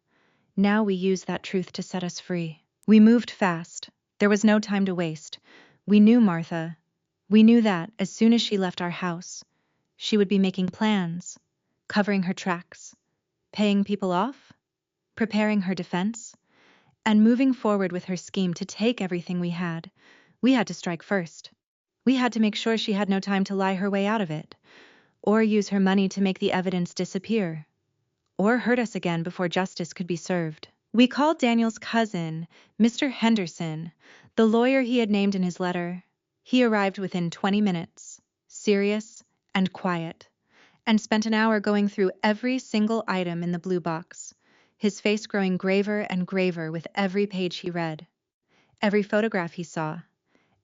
we used that truth to set us free. We moved fast. There was no time to waste. We knew Martha. We knew that, as soon as she left our house, she would be making plans, covering her tracks, paying people off, preparing her defense, and moving forward with her scheme to take everything we had. We had to strike first. We had to make sure she had no time to lie her way out of it, or use her money to make the evidence disappear, or hurt us again before justice could be served. We called Daniel's cousin, Mr. Henderson, the lawyer he had named in his letter. He arrived within 20 minutes, serious and quiet, and spent an hour going through every single item in the blue box, his face growing graver and graver with every page he read, every photograph he saw,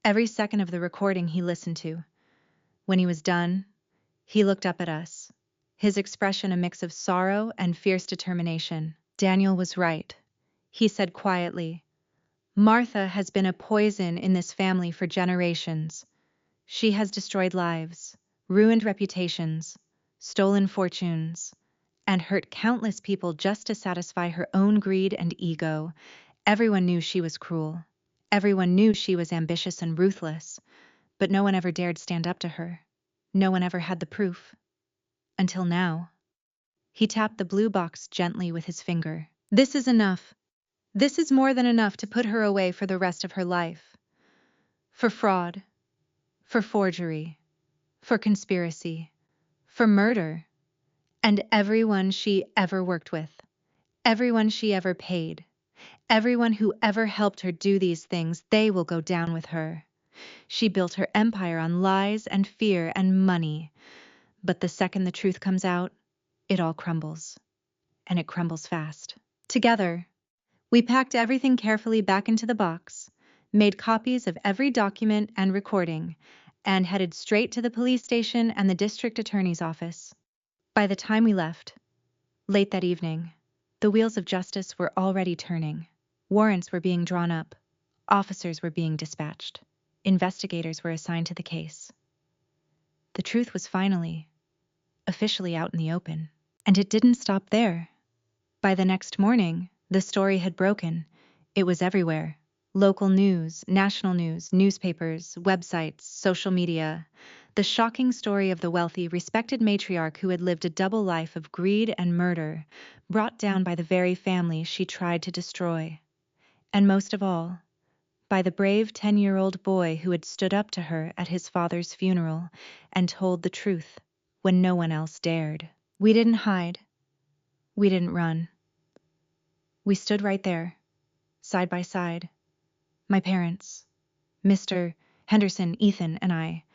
every second of the recording he listened to. When he was done, he looked up at us, his expression a mix of sorrow and fierce determination. Daniel was right, he said quietly. Martha has been a poison in this family for generations. She has destroyed lives, ruined reputations, stolen fortunes, and hurt countless people just to satisfy her own greed and ego. Everyone knew she was cruel. Everyone knew she was ambitious and ruthless, but no one ever dared stand up to her. No one ever had the proof. Until now. He tapped the blue box gently with his finger. This is enough. This is more than enough to put her away for the rest of her life. For fraud, for forgery, for conspiracy, for murder, and everyone she ever worked with, everyone she ever paid, everyone who ever helped her do these things, they will go down with her. She built her empire on lies and fear and money, but the second the truth comes out, it all crumbles, and it crumbles fast. Together, we packed everything carefully back into the box, made copies of every document and recording, and headed straight to the police station and the district attorney's office. By the time we left, late that evening, the wheels of justice were already turning. Warrants were being drawn up, officers were being dispatched, investigators were assigned to the case. The truth was finally, officially out in the open. And it didn't stop there. By the next morning, the story had broken. It was everywhere. Local news, national news, newspapers, websites, social media. The shocking story of the wealthy, respected matriarch who had lived a double life of greed and murder, brought down by the very family she tried to destroy. And most of all, by the brave 10-year-old boy who had stood up to her at his father's funeral and told the truth when no one else dared. We didn't hide. We didn't run. We stood right there, side by side. My parents, Mr. Henderson, Ethan, and I,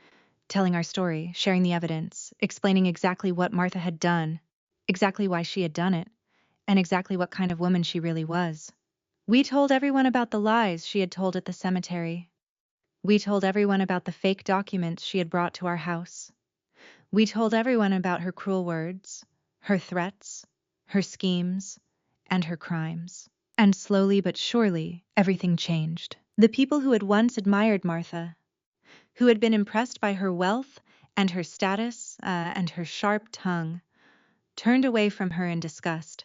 telling our story, sharing the evidence, explaining exactly what Martha had done, exactly why she had done it, and exactly what kind of woman she really was. We told everyone about the lies she had told at the cemetery. We told everyone about the fake documents she had brought to our house. We told everyone about her cruel words, her threats, her schemes, and her crimes. And slowly but surely, everything changed. The people who had once admired Martha, who had been impressed by her wealth and her status and her sharp tongue, turned away from her in disgust.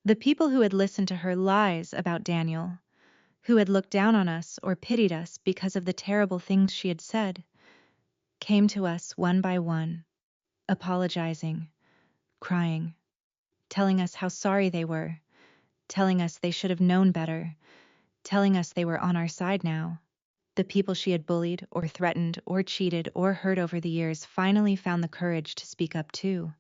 The people who had listened to her lies about Daniel, who had looked down on us or pitied us because of the terrible things she had said, came to us one by one, apologizing, crying, telling us how sorry they were, telling us they should have known better, telling us they were on our side now. The people she had bullied or threatened or cheated or hurt over the years finally found the courage to speak up too,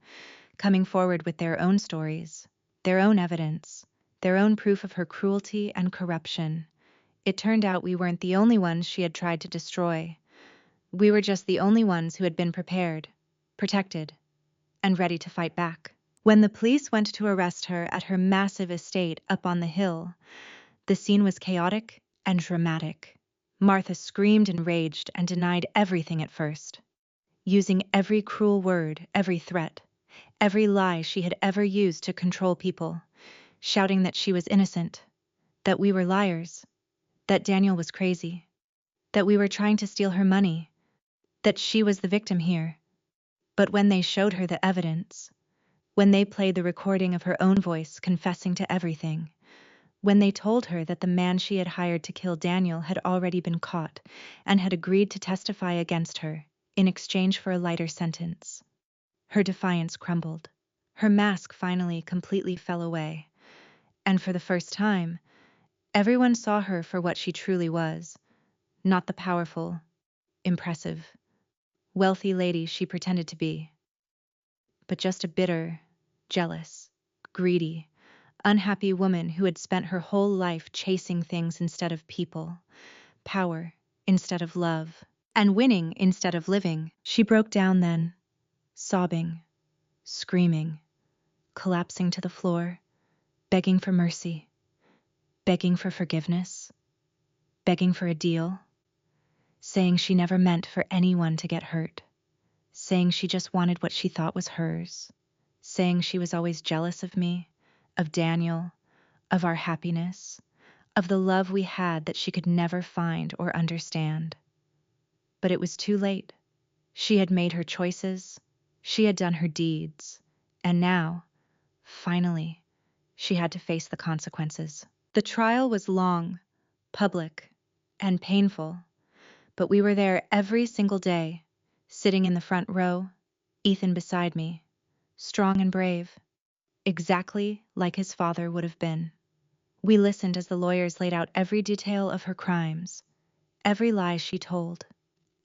coming forward with their own stories, their own evidence, their own proof of her cruelty and corruption. It turned out we weren't the only ones she had tried to destroy. We were just the only ones who had been prepared, protected, and ready to fight back. When the police went to arrest her at her massive estate up on the hill, the scene was chaotic and dramatic. Martha screamed and raged and denied everything at first, using every cruel word, every threat, every lie she had ever used to control people, shouting that she was innocent, that we were liars, that Daniel was crazy, that we were trying to steal her money, that she was the victim here. But when they showed her the evidence, when they played the recording of her own voice confessing to everything, when they told her that the man she had hired to kill Daniel had already been caught and had agreed to testify against her in exchange for a lighter sentence, her defiance crumbled. Her mask finally completely fell away, and for the first time, everyone saw her for what she truly was, not the powerful, impressive, wealthy lady she pretended to be, but just a bitter, jealous, greedy, unhappy woman who had spent her whole life chasing things instead of people, power instead of love, and winning instead of living. She broke down then, sobbing, screaming, collapsing to the floor, begging for mercy, begging for forgiveness, begging for a deal, saying she never meant for anyone to get hurt, saying she just wanted what she thought was hers, saying she was always jealous of me, of Daniel, of our happiness, of the love we had that she could never find or understand. But it was too late. She had made her choices, she had done her deeds, and now, finally, she had to face the consequences. The trial was long, public, and painful, but we were there every single day, sitting in the front row, Ethan beside me, strong and brave, exactly like his father would have been. We listened as the lawyers laid out every detail of her crimes, every lie she told,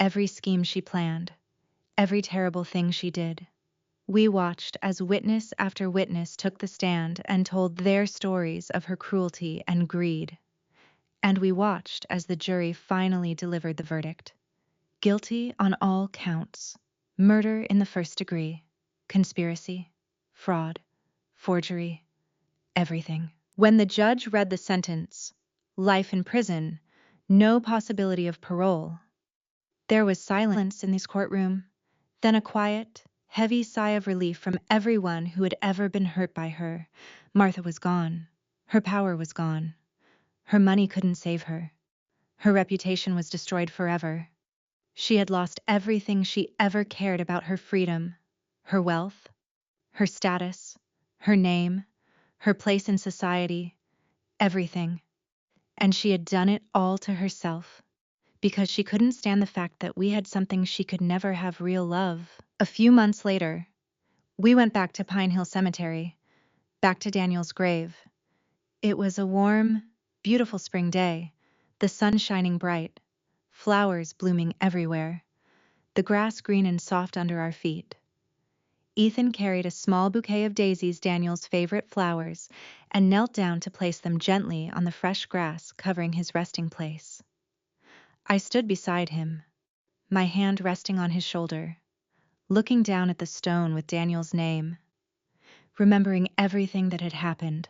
every scheme she planned, every terrible thing she did. We watched as witness after witness took the stand and told their stories of her cruelty and greed. And we watched as the jury finally delivered the verdict. Guilty on all counts. Murder in the first degree, conspiracy, fraud, forgery, everything. When the judge read the sentence, life in prison, no possibility of parole, there was silence in this courtroom, then a quiet, heavy sigh of relief from everyone who had ever been hurt by her. Martha was gone. Her power was gone. Her money couldn't save her. Her reputation was destroyed forever. She had lost everything she ever cared about: her freedom, her wealth, her status, her name, her place in society, everything. And she had done it all to herself, because she couldn't stand the fact that we had something she could never have: real love. A few months later, we went back to Pine Hill Cemetery, back to Daniel's grave. It was a warm, beautiful spring day, the sun shining bright, flowers blooming everywhere, the grass green and soft under our feet. Ethan carried a small bouquet of daisies, Daniel's favorite flowers, and knelt down to place them gently on the fresh grass covering his resting place. I stood beside him, my hand resting on his shoulder, looking down at the stone with Daniel's name, remembering everything that had happened,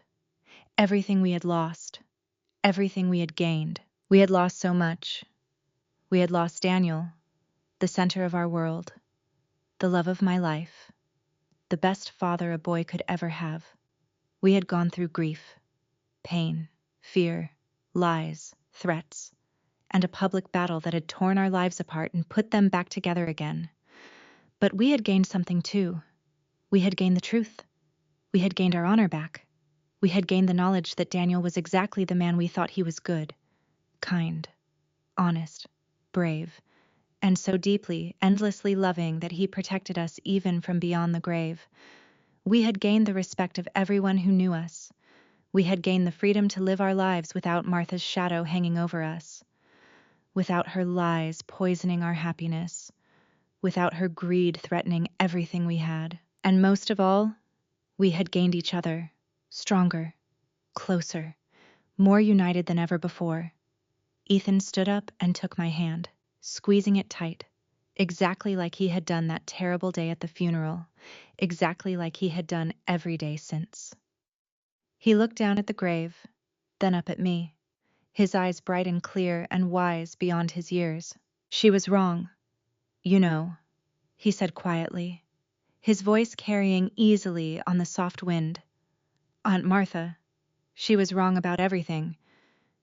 everything we had lost, everything we had gained. We had lost so much. We had lost Daniel, the center of our world, the love of my life, the best father a boy could ever have. We had gone through grief, pain, fear, lies, threats, and a public battle that had torn our lives apart and put them back together again. But we had gained something too. We had gained the truth. We had gained our honor back. We had gained the knowledge that Daniel was exactly the man we thought he was: good, kind, honest, brave, and so deeply, endlessly loving that he protected us even from beyond the grave. We had gained the respect of everyone who knew us. We had gained the freedom to live our lives without Martha's shadow hanging over us, without her lies poisoning our happiness, without her greed threatening everything we had. And most of all, we had gained each other, stronger, closer, more united than ever before. Ethan stood up and took my hand, squeezing it tight, exactly like he had done that terrible day at the funeral, exactly like he had done every day since. He looked down at the grave, then up at me, his eyes bright and clear and wise beyond his years. She was wrong, you know, he said quietly, his voice carrying easily on the soft wind. Aunt Martha, she was wrong about everything.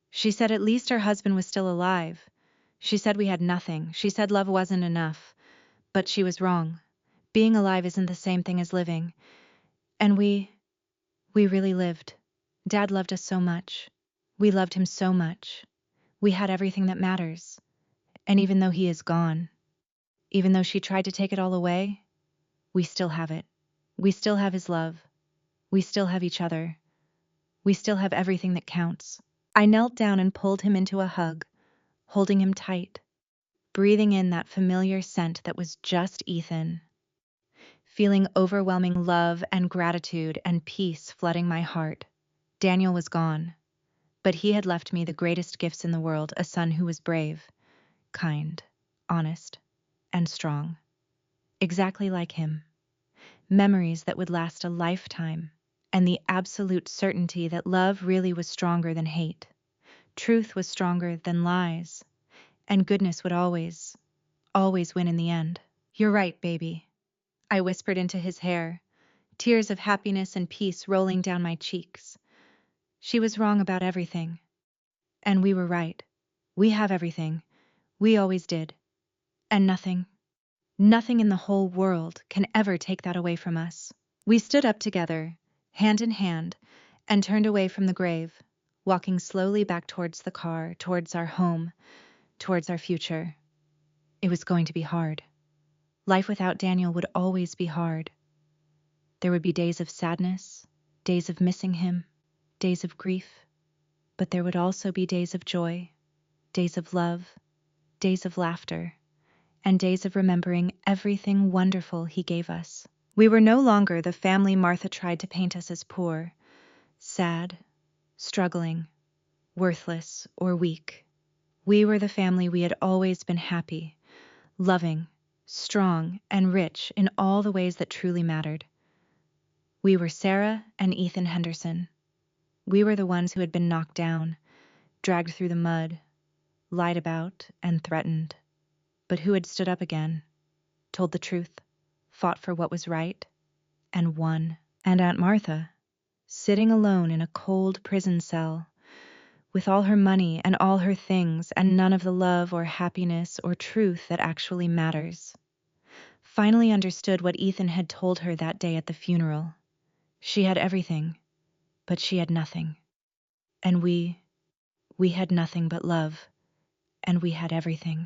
She said at least her husband was still alive. She said we had nothing. She said love wasn't enough. But she was wrong. Being alive isn't the same thing as living. And we really lived. Dad loved us so much. We loved him so much. We had everything that matters. And even though he is gone, even though she tried to take it all away, we still have it. We still have his love. We still have each other. We still have everything that counts. I knelt down and pulled him into a hug, holding him tight, breathing in that familiar scent that was just Ethan, feeling overwhelming love and gratitude and peace flooding my heart. Daniel was gone, but he had left me the greatest gifts in the world, a son who was brave, kind, honest, and strong. Exactly like him. Memories that would last a lifetime, and the absolute certainty that love really was stronger than hate. Truth was stronger than lies, and goodness would always, always win in the end. You're right, baby, I whispered into his hair, tears of happiness and peace rolling down my cheeks. She was wrong about everything, and we were right. We have everything. We always did. And nothing in the whole world can ever take that away from us. We stood up together, hand in hand, and turned away from the grave, walking slowly back towards the car, towards our home, towards our future. It was going to be hard. Life without Daniel would always be hard. There would be days of sadness, days of missing him, days of grief, but there would also be days of joy, days of love, days of laughter, and days of remembering everything wonderful he gave us. We were no longer the family Martha tried to paint us as poor, sad, struggling, worthless, or weak. We were the family we had always been: happy, loving, strong, and rich in all the ways that truly mattered. We were Sarah and Ethan Henderson. We were the ones who had been knocked down, dragged through the mud, lied about, and threatened, but who had stood up again, told the truth, fought for what was right, and won. And Aunt Martha, sitting alone in a cold prison cell, with all her money and all her things, and none of the love or happiness or truth that actually matters, finally understood what Ethan had told her that day at the funeral. She had everything, but she had nothing. And we had nothing but love, and we had everything.